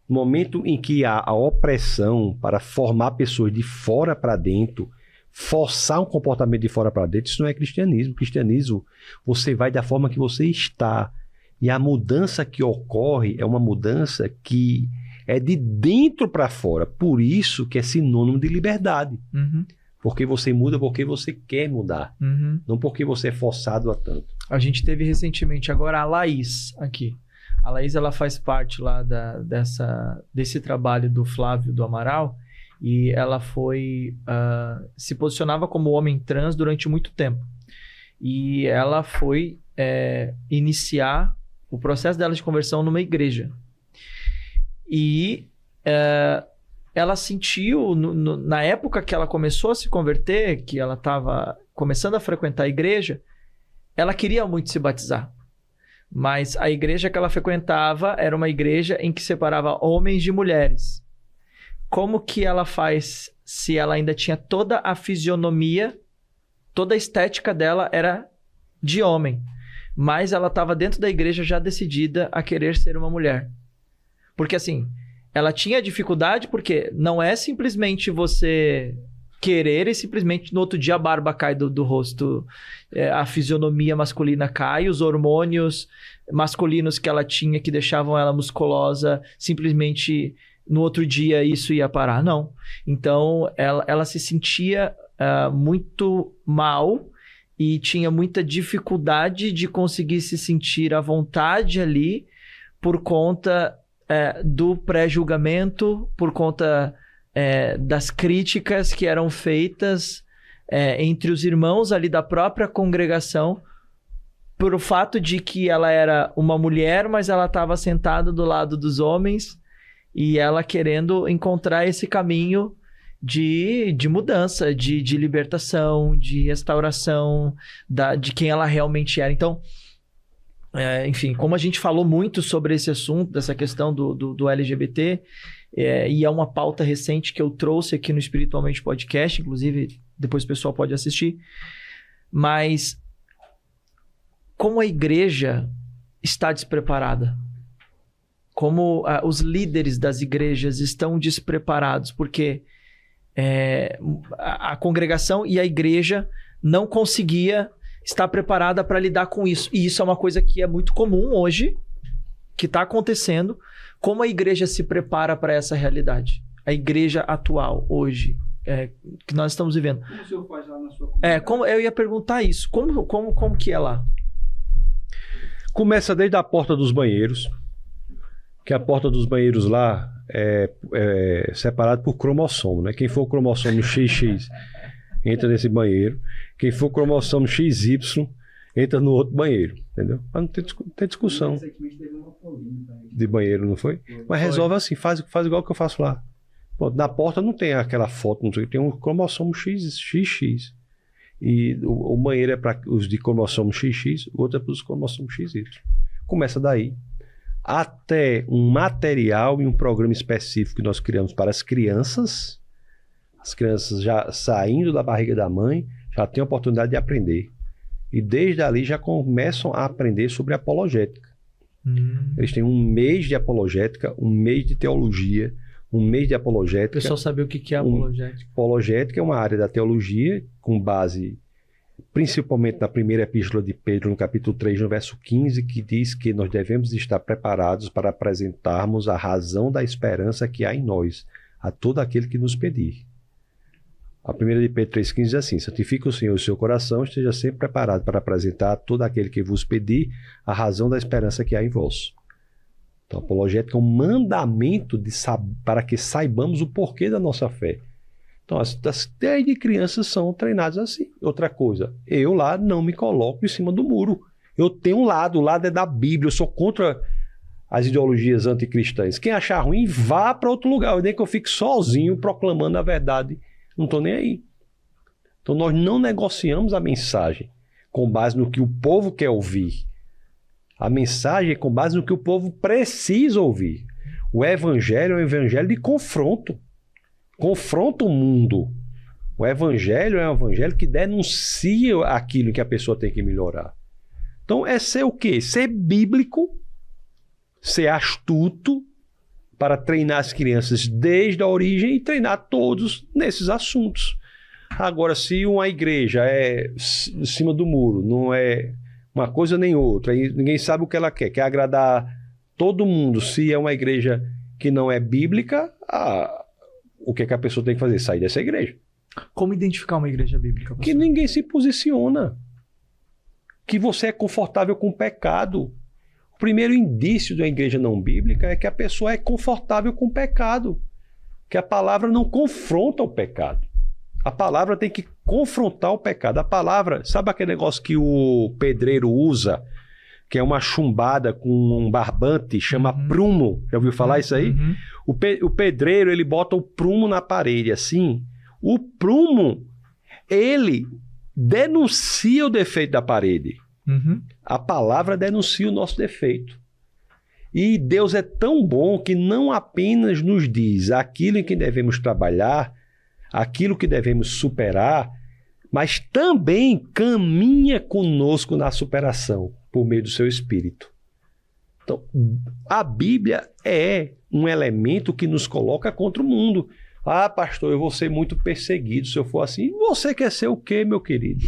B: No momento em que há a opressão para formar pessoas de fora para dentro, forçar um comportamento de fora para dentro, isso não é cristianismo. Cristianismo, você vai da forma que você está. E a mudança que ocorre é uma mudança que é de dentro para fora. Por isso que é sinônimo de liberdade. Porque você muda porque você quer mudar. Não porque você é forçado a tanto.
A: A gente teve recentemente agora a Laís aqui. A Laís, ela faz parte lá desse trabalho do Flávio do Amaral. E ela se posicionava como homem trans durante muito tempo. E ela foi iniciar o processo dela de conversão numa igreja. E ela sentiu, na época que ela começou a se converter, que ela estava começando a frequentar a igreja, ela queria muito se batizar. Mas a igreja que ela frequentava era uma igreja em que separava homens de mulheres. Como que ela faz se ela ainda tinha toda a fisionomia, toda a estética dela era de homem? Mas ela estava dentro da igreja já decidida a querer ser uma mulher. Porque assim, ela tinha dificuldade porque não é simplesmente você querer e simplesmente no outro dia a barba cai do rosto, a fisionomia masculina cai, os hormônios masculinos que ela tinha que deixavam ela musculosa simplesmente no outro dia isso ia parar. Não. Então, ela se sentia muito mal e tinha muita dificuldade de conseguir se sentir à vontade ali por conta do pré-julgamento, por conta das críticas que eram feitas entre os irmãos ali da própria congregação, por o fato de que ela era uma mulher, mas ela estava sentada do lado dos homens e ela querendo encontrar esse caminho de mudança, de libertação, de restauração de quem ela realmente era. Então, enfim, como a gente falou muito sobre esse assunto, dessa questão do LGBT, e é uma pauta recente que eu trouxe aqui no Espiritualmente Podcast, inclusive depois o pessoal pode assistir, mas como a igreja está despreparada, como os líderes das igrejas estão despreparados, porque a congregação e a igreja não conseguia estar preparada para lidar com isso. E isso é uma coisa que é muito comum hoje, que está acontecendo. Como a igreja se prepara para essa realidade? A igreja atual, hoje, que nós estamos vivendo.
C: Como o senhor faz lá na sua comunidade?
A: Eu ia perguntar isso. Como que é lá?
B: Começa desde a porta dos banheiros, que a porta dos banheiros lá é separada por cromossomo, né? Quem for o cromossomo XX entra nesse banheiro. Quem for o cromossomo XY entra no outro banheiro, entendeu? Mas não tem discussão de banheiro, não foi? Mas resolve assim, faz igual que eu faço lá. Pô, na porta não tem aquela foto, não sei, tem um cromossomo XX. E o banheiro é para os de cromossomo XX, o outro é para os cromossomos XY. Começa daí até um material e um programa específico que nós criamos para as crianças já saindo da barriga da mãe, já têm a oportunidade de aprender. E desde ali já começam a aprender sobre apologética. Eles têm um mês de apologética, um mês de teologia, um mês de apologética.
A: O pessoal sabe o que é apologética.
B: Apologética é uma área da teologia com base principalmente na primeira epístola de Pedro, no capítulo 3, no verso 15, que diz que nós devemos estar preparados para apresentarmos a razão da esperança que há em nós, a todo aquele que nos pedir. A primeira de Pedro 3,15 diz assim: santifique o Senhor o seu coração, esteja sempre preparado para apresentar a todo aquele que vos pedir a razão da esperança que há em vós. Então, a apologética é um mandamento para que saibamos o porquê da nossa fé. Então, desde crianças são treinadas assim. Outra coisa, eu lá não me coloco em cima do muro. Eu tenho um lado, o lado é da Bíblia, eu sou contra as ideologias anticristãs. Quem achar ruim, vá para outro lugar. Nem que eu fique sozinho proclamando a verdade. Não estou nem aí. Então, nós não negociamos a mensagem com base no que o povo quer ouvir. A mensagem é com base no que o povo precisa ouvir. O evangelho é um evangelho de confronto. Confronta o mundo. O evangelho é um evangelho que denuncia aquilo que a pessoa tem que melhorar. Então, é ser o quê? Ser bíblico, ser astuto, para treinar as crianças desde a origem e treinar todos nesses assuntos. Agora, se uma igreja é em cima do muro, não é uma coisa nem outra, aí ninguém sabe o que ela quer agradar todo mundo. Se é uma igreja que não é bíblica, o que a pessoa tem que fazer? Sair dessa igreja.
A: Como identificar uma igreja bíblica? Pastor?
B: Que ninguém se posiciona. Que você é confortável com o pecado. O primeiro indício da igreja não bíblica é que a pessoa é confortável com o pecado. Que a palavra não confronta o pecado. A palavra tem que confrontar o pecado. A palavra, sabe aquele negócio que o pedreiro usa, que é uma chumbada com um barbante, chama prumo? Já ouviu falar isso aí? O pedreiro, ele bota o prumo na parede, assim. O prumo, ele denuncia o defeito da parede. A palavra denuncia o nosso defeito. E Deus é tão bom que não apenas nos diz aquilo em que devemos trabalhar, aquilo que devemos superar, mas também caminha conosco na superação, por meio do seu Espírito. Então, a Bíblia é um elemento que nos coloca contra o mundo. Ah, pastor, eu vou ser muito perseguido se eu for assim. Você quer ser o quê, meu querido?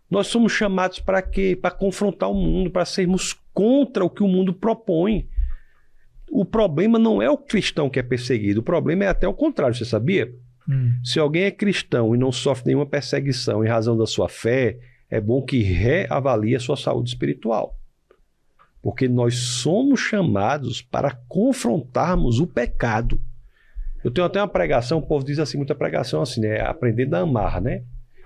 B: Nós somos chamados para quê? Para confrontar o mundo, para sermos contra o que o mundo propõe. O problema não é o cristão que é perseguido, o problema é até o contrário, você sabia? Se alguém é cristão e não sofre nenhuma perseguição em razão da sua fé, é bom que reavalie a sua saúde espiritual. Porque nós somos chamados para confrontarmos o pecado. Eu tenho até uma pregação, o povo diz assim, muita pregação assim, né? Aprendendo a amar, né?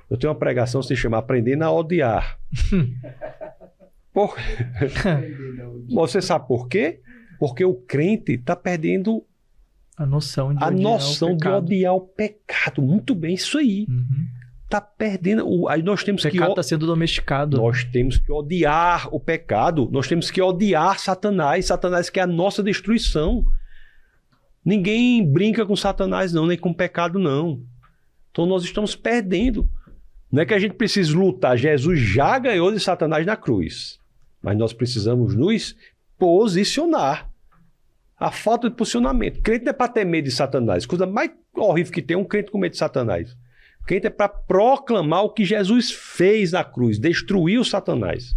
B: Eu tenho uma pregação que se chama Aprendendo a Odiar. Você sabe por quê? Porque o crente está perdendo
A: a noção
B: de odiar o pecado. Muito bem, isso aí. Está perdendo. Aí nós temos
A: o pecado está sendo domesticado.
B: Nós temos que odiar o pecado. Nós temos que odiar Satanás. Satanás que é a nossa destruição. Ninguém brinca com Satanás, não, nem com pecado, não. Então nós estamos perdendo. Não é que a gente precise lutar. Jesus já ganhou de Satanás na cruz. Mas nós precisamos nos posicionar. A falta de posicionamento. Crente não é para ter medo de Satanás. A coisa mais horrível que tem é um crente com medo de Satanás. Crente é para proclamar o que Jesus fez na cruz. Destruiu Satanás.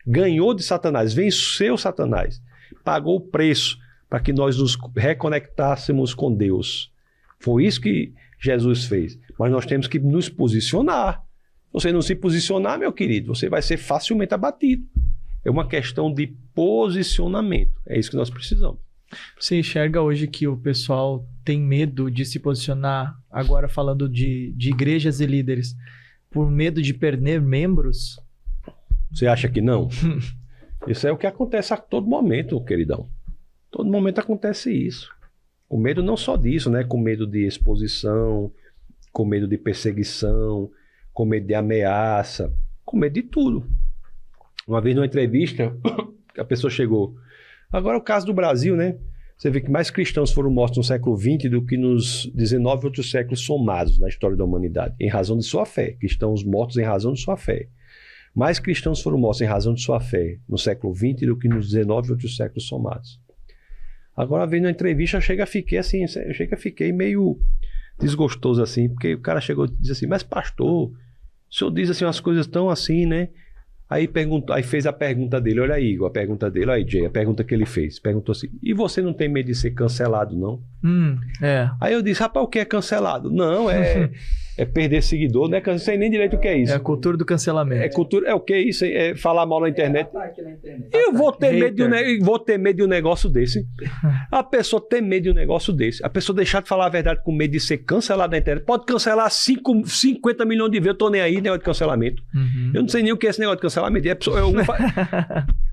B: Ganhou de Satanás. Venceu Satanás. Pagou o preço para que nós nos reconectássemos com Deus. Foi isso que Jesus fez. Mas nós temos que nos posicionar. Se você não se posicionar, meu querido, você vai ser facilmente abatido. É uma questão de posicionamento. É isso que nós precisamos.
A: Você enxerga hoje que o pessoal tem medo de se posicionar, agora falando de igrejas e líderes, por medo de perder membros?
B: Você acha que não? Isso é o que acontece a todo momento, queridão. Todo momento acontece isso. Com medo não só disso, né? Com medo de exposição, com medo de perseguição, com medo de ameaça, com medo de tudo. Uma vez numa entrevista, a pessoa chegou. Agora o caso do Brasil, né? Você vê que mais cristãos foram mortos no século XX do que nos 19 outros séculos somados na história da humanidade, em razão de sua fé. Cristãos mortos em razão de sua fé. Mais cristãos foram mortos em razão de sua fé no século XX do que nos 19 outros séculos somados. Agora, vendo a entrevista, fiquei meio desgostoso assim, porque o cara chegou e disse assim, mas pastor, o senhor diz assim umas coisas tão assim, né? Aí fez a pergunta dele, olha aí, Igor, a pergunta dele, olha aí, Jay, a pergunta que ele fez. Perguntou assim, e você não tem medo de ser cancelado, não? Aí eu disse, rapaz, o que é cancelado? Não, é perder seguidor, né? Não sei nem direito o que é isso.
A: É a cultura do cancelamento.
B: É o que é isso? É falar mal na internet. Eu vou ter medo de um negócio desse. A pessoa tem medo de um negócio desse. A pessoa deixar de falar a verdade com medo de ser cancelada na internet. Pode cancelar 50 milhões de vezes, eu tô nem aí, negócio de cancelamento. Eu não sei nem o que é esse negócio de cancelamento.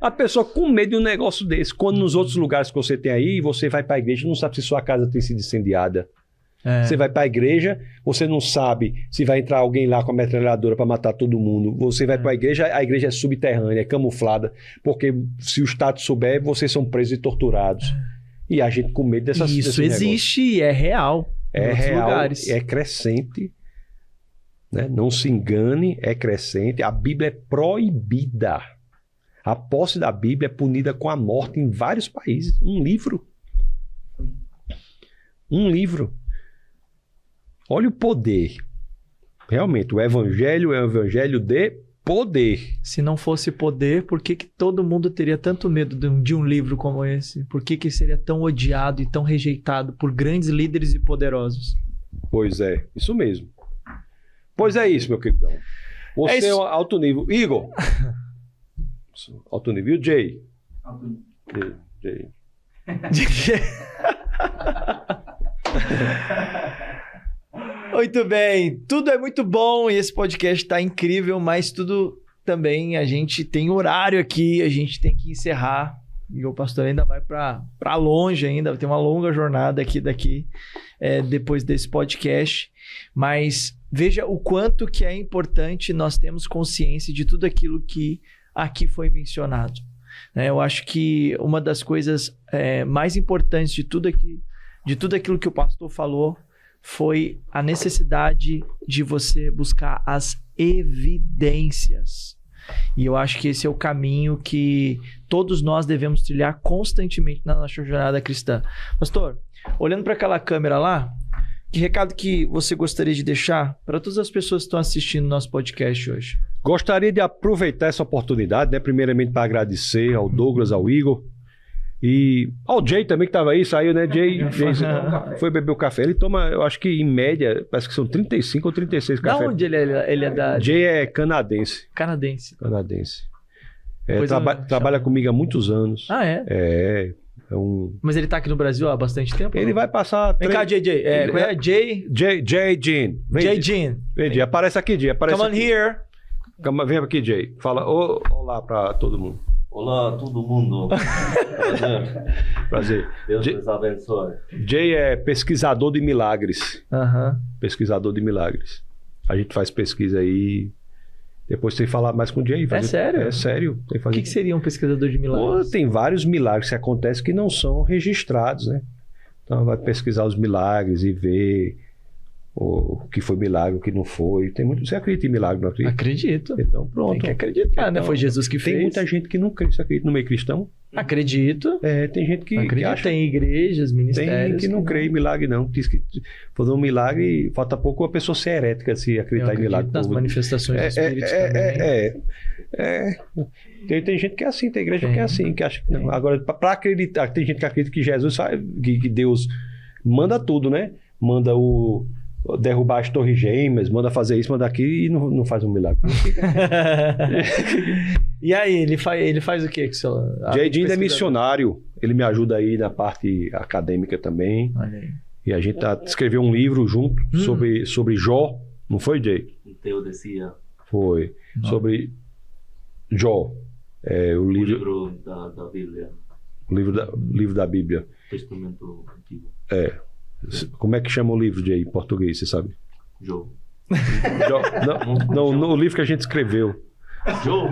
B: A pessoa com medo de um negócio desse. Quando nos outros lugares que você tem aí, você vai para a igreja, não sabe se sua casa tem sido incendiada. Você vai para a igreja, você não sabe se vai entrar alguém lá com a metralhadora para matar todo mundo. Você vai para a igreja é subterrânea, é camuflada, porque se o Estado souber, vocês são presos e torturados. E a gente com medo dessas coisas.
A: Isso existe e é real.
B: É real, lugares. É crescente. Né? Não se engane, é crescente. A Bíblia é proibida. A posse da Bíblia é punida com a morte em vários países. Um livro. Olha o poder. Realmente, o evangelho é um evangelho de poder.
A: Se não fosse poder, por que todo mundo teria tanto medo de um livro como esse? Por que seria tão odiado e tão rejeitado por grandes líderes e poderosos?
B: Pois é, isso mesmo. Pois é isso, meu queridão. Você é um alto nível. Igor. Alto nível. Jay.
C: Alto nível.
B: Jay.
A: Muito bem, tudo é muito bom e esse podcast está incrível, mas tudo também a gente tem horário aqui, a gente tem que encerrar e o pastor ainda vai para longe ainda, vai ter uma longa jornada daqui depois desse podcast, mas veja o quanto que é importante nós termos consciência de tudo aquilo que aqui foi mencionado. Eu acho que uma das coisas mais importantes de tudo aquilo que o pastor falou foi a necessidade de você buscar as evidências. E eu acho que esse é o caminho que todos nós devemos trilhar constantemente na nossa jornada cristã. Pastor, olhando para aquela câmera lá, que recado que você gostaria de deixar para todas as pessoas que estão assistindo o nosso podcast hoje?
B: Gostaria de aproveitar essa oportunidade, né? Primeiramente para agradecer ao Douglas, ao Igor, E o Jay também que estava aí, saiu, né? Jay foi beber o café. Ele toma, eu acho que em média, parece que são 35 ou 36
A: Da
B: cafés.
A: onde ele é da...
B: Jay é canadense.
A: Canadense.
B: Trabalha comigo há muitos anos.
A: Ah, é?
B: É um...
A: Mas ele tá aqui no Brasil há bastante tempo?
B: Ele vai passar...
A: Vem cá, JJ. Qual é? Jay
B: Jean.
A: Jay Jean.
B: Vem, Jay. Aparece aqui, Jay.
A: Come on here.
B: Vem aqui, Jay. Fala olá pra todo mundo.
D: Olá, todo mundo.
B: Prazer.
D: Deus nos abençoe.
B: Jay é pesquisador de milagres. Pesquisador de milagres. A gente faz pesquisa aí. Depois tem que falar mais com o Jay.
A: É sério?
B: É sério.
A: O que seria um pesquisador de milagres?
B: Tem vários milagres que acontecem que não são registrados, né? Então vai pesquisar os milagres e ver o que foi milagre, o que não foi. Tem muito... Você acredita em milagre, não acredita?
A: Acredito.
B: Então pronto.
A: Tem que acreditar, né? Foi Jesus que fez.
B: Tem muita gente que não crê. Você acredita no meio cristão?
A: Acredito.
B: Tem gente que acha...
A: Tem igrejas, ministérios...
B: Tem que não crê em milagre, não. Diz que fazer um milagre, falta pouco a pessoa ser herética se acreditar em milagre.
A: Nas manifestações do Espírito também.
B: Tem gente que é assim, tem igreja que é assim, que acha que não. Agora, para acreditar, tem gente que acredita que Jesus sabe, que Deus manda tudo, né? Manda derrubar as torres gêmeas, manda fazer isso, manda aquilo e não faz um milagre.
A: E aí, ele faz o quê?
B: Jay Jean é missionário, ele me ajuda aí na parte acadêmica também.
A: Olha aí.
B: E a gente escreveu um livro junto sobre Jó, não foi, Jay?
D: Teodesia.
B: Foi.
A: Não.
B: Sobre Jó. O
D: livro da Bíblia.
B: O livro da Bíblia.
D: Testamento Antigo.
B: Como é que chama o livro, Jay, em português, você sabe?
D: Jó.
B: Não, o livro que a gente escreveu.
D: Jó?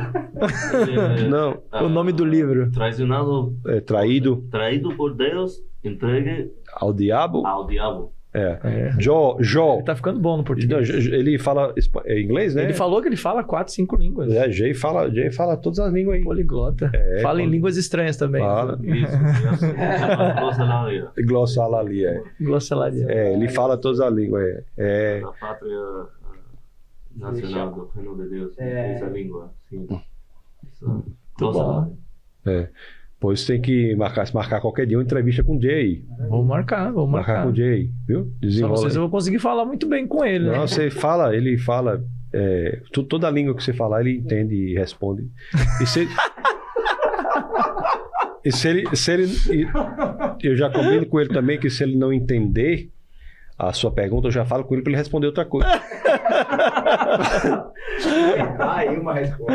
B: Não.
A: O nome do livro.
D: Traicionado.
B: Traído.
D: Traído por Deus, entregue
B: ao diabo. Jó.
A: Ele tá ficando bom no português.
B: Ele fala inglês, né?
A: Ele falou que ele fala 4, 5 línguas.
B: Jay fala todas as línguas aí.
A: Poliglota. Fala em línguas estranhas também.
B: Fala.
D: Isso.
B: Glossolalia.
A: Glossolalia.
B: Ele fala todas as línguas.
D: A pátria nacional do Reino de Deus. Essa língua. Sim.
A: Bom.
B: Pois tem que marcar qualquer dia uma entrevista com o Jay.
A: Vou marcar.
B: Marcar com o Jay, viu?
A: Só não sei se eu vou conseguir falar muito bem com ele, né?
B: Não, você fala, ele fala. Toda a língua que você falar, ele entende e responde. E se ele eu já combino com ele também que se ele não entender a sua pergunta, eu já falo com ele para ele responder outra coisa.
C: Aí uma resposta.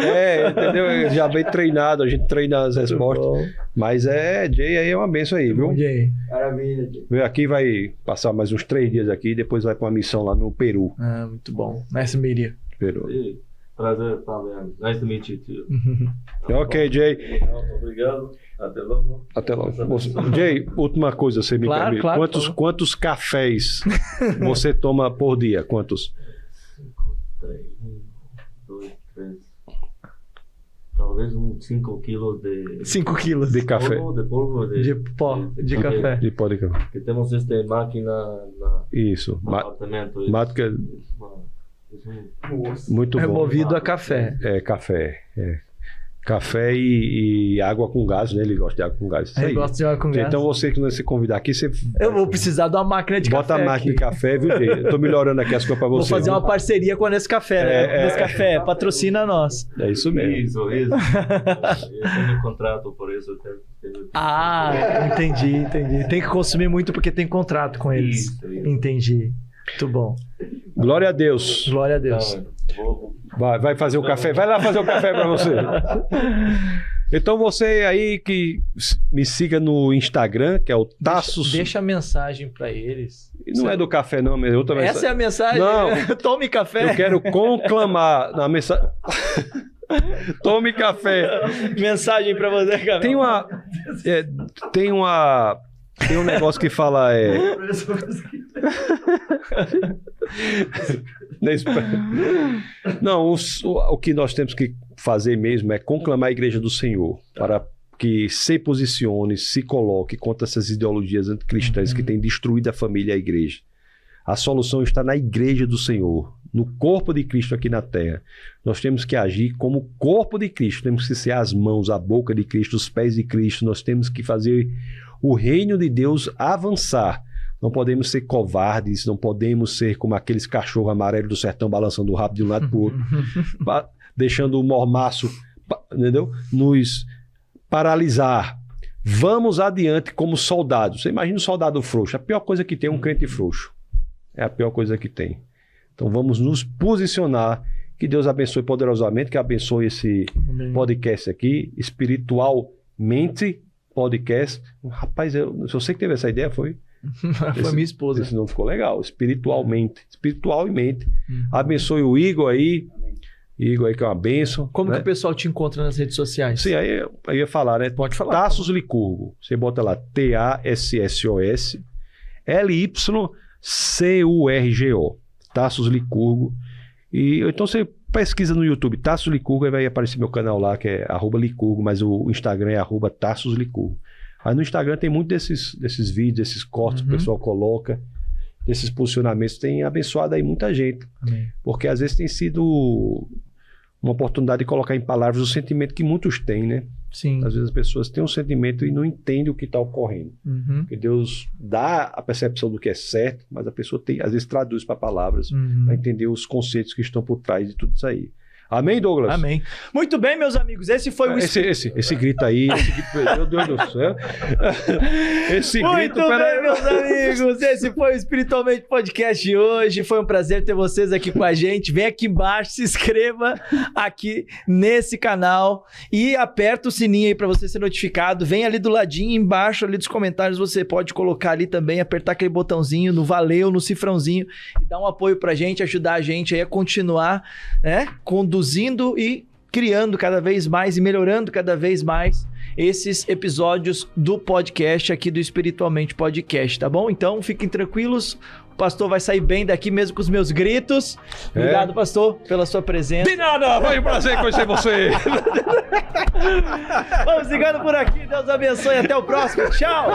B: Entendeu? Ele já vem treinado, a gente treina as respostas. Mas Jay aí é uma benção aí, viu?
A: Jay.
C: Maravilha, Jay.
B: Aqui vai passar mais uns 3 dias aqui, depois vai para uma missão lá no Peru.
A: Muito bom. Nice to meet you.
B: Peru.
D: Prazer, Fabiano. Nice to meet you too.
B: Ok, Jay.
D: Obrigado. Até logo.
B: Até logo. Jay, última coisa, você me permite.
A: Claro,
B: quantos cafés você toma por dia? Quantos?
D: 3, 2, 3. Talvez uns 5 quilos de...
A: 5 quilos.
B: De café.
D: De polvo
A: de pó de café.
B: De pó de café.
D: Porque temos esta máquina
B: Isso.
D: no apartamento.
B: Máquina... Muito bom.
A: Removido a café.
B: Café. Café e água com gás, né? Ele gosta de água com gás.
A: Ele gosta de água com gás.
B: Então você, quando você convidar aqui, você...
A: Eu vou precisar de uma máquina de
B: bota
A: café.
B: Bota a máquina de café, viu, Jay? Eu tô melhorando aqui as coisas pra você.
A: Vou fazer uma parceria com a Nescafé, né? Nescafé, patrocina nós.
B: É isso mesmo.
D: Isso. Eu tenho contrato, por isso eu tenho...
A: Entendi. Tem que consumir muito porque tem contrato com eles.
D: Isso.
A: Entendi. Muito bom.
B: Glória a Deus.
A: Glória a Deus.
B: Vai fazer o café. Vai lá fazer o café pra você. Então você aí que me siga no Instagram, que é o Tassos.
A: Deixa a mensagem pra eles.
B: Não é do café não, mas outra mensagem.
A: Essa é a mensagem?
B: Não.
A: Tome café.
B: Eu quero conclamar na mensagem. Tome café.
A: Mensagem pra você, cara.
B: Tem um negócio que fala Não, o que nós temos que fazer mesmo é conclamar a igreja do Senhor para que se posicione, se coloque contra essas ideologias anticristãs que têm destruído a família e a igreja. A solução está na igreja do Senhor, no corpo de Cristo aqui na terra. Nós temos que agir como corpo de Cristo, temos que ser as mãos, a boca de Cristo, os pés de Cristo. Nós temos que fazer o reino de Deus avançar. Não podemos ser covardes, não podemos ser como aqueles cachorros amarelos do sertão balançando o rabo de um lado para o outro, deixando o mormaço, entendeu? Nos paralisar. Vamos adiante como soldados. Você imagina um soldado frouxo. A pior coisa que tem é um crente frouxo. É a pior coisa que tem. Então vamos nos posicionar. Que Deus abençoe poderosamente, que abençoe esse podcast aqui, Espiritualmente Podcast. Rapaz, se você que teve essa ideia, foi
A: minha esposa.
B: Esse nome ficou legal. Espiritualmente. Espiritual e mente. Abençoe o Igor aí. Igor aí que é uma bênção.
A: Como
B: né?
A: que o pessoal te encontra nas redes sociais?
B: Sim, aí eu ia falar, né?
A: Pode falar.
B: Tassos Licurgo. Você bota lá TASSOS LYCURGO. Tassos Licurgo. E então você pesquisa no YouTube Tassos Licurgo, aí vai aparecer meu canal lá, que é @Licurgo, mas o Instagram é @Tassos Licurgo. Aí no Instagram tem muito desses vídeos, desses cortes que o pessoal coloca, desses posicionamentos. Tem abençoado aí muita gente.
A: Amém.
B: Porque às vezes tem sido uma oportunidade de colocar em palavras o sentimento que muitos têm, né?
A: Sim.
B: Às vezes as pessoas têm um sentimento e não entendem o que está ocorrendo. Porque Deus dá a percepção do que é certo, mas a pessoa às vezes traduz para palavras para entender os conceitos que estão por trás de tudo isso aí. Amém, Douglas?
A: Amém. Muito bem, meus amigos. Esse foi o...
B: Esse grito aí, meu Deus do céu. Esse
A: Muito
B: grito...
A: bem, meus amigos. Esse foi o Espiritualmente Podcast de hoje. Foi um prazer ter vocês aqui com a gente. Vem aqui embaixo, se inscreva aqui nesse canal e aperta o sininho aí para você ser notificado. Vem ali do ladinho, embaixo ali dos comentários, você pode colocar ali também, apertar aquele botãozinho no valeu, no cifrãozinho e dar um apoio pra gente, ajudar a gente aí a continuar, né, conduzindo e criando cada vez mais e melhorando cada vez mais esses episódios do podcast aqui do Espiritualmente Podcast, tá bom? Então fiquem tranquilos, o pastor vai sair bem daqui mesmo com os meus gritos. Obrigado, pastor, pela sua presença.
B: De nada, foi um prazer conhecer você.
A: Vamos ficando por aqui, Deus abençoe, até o próximo, tchau!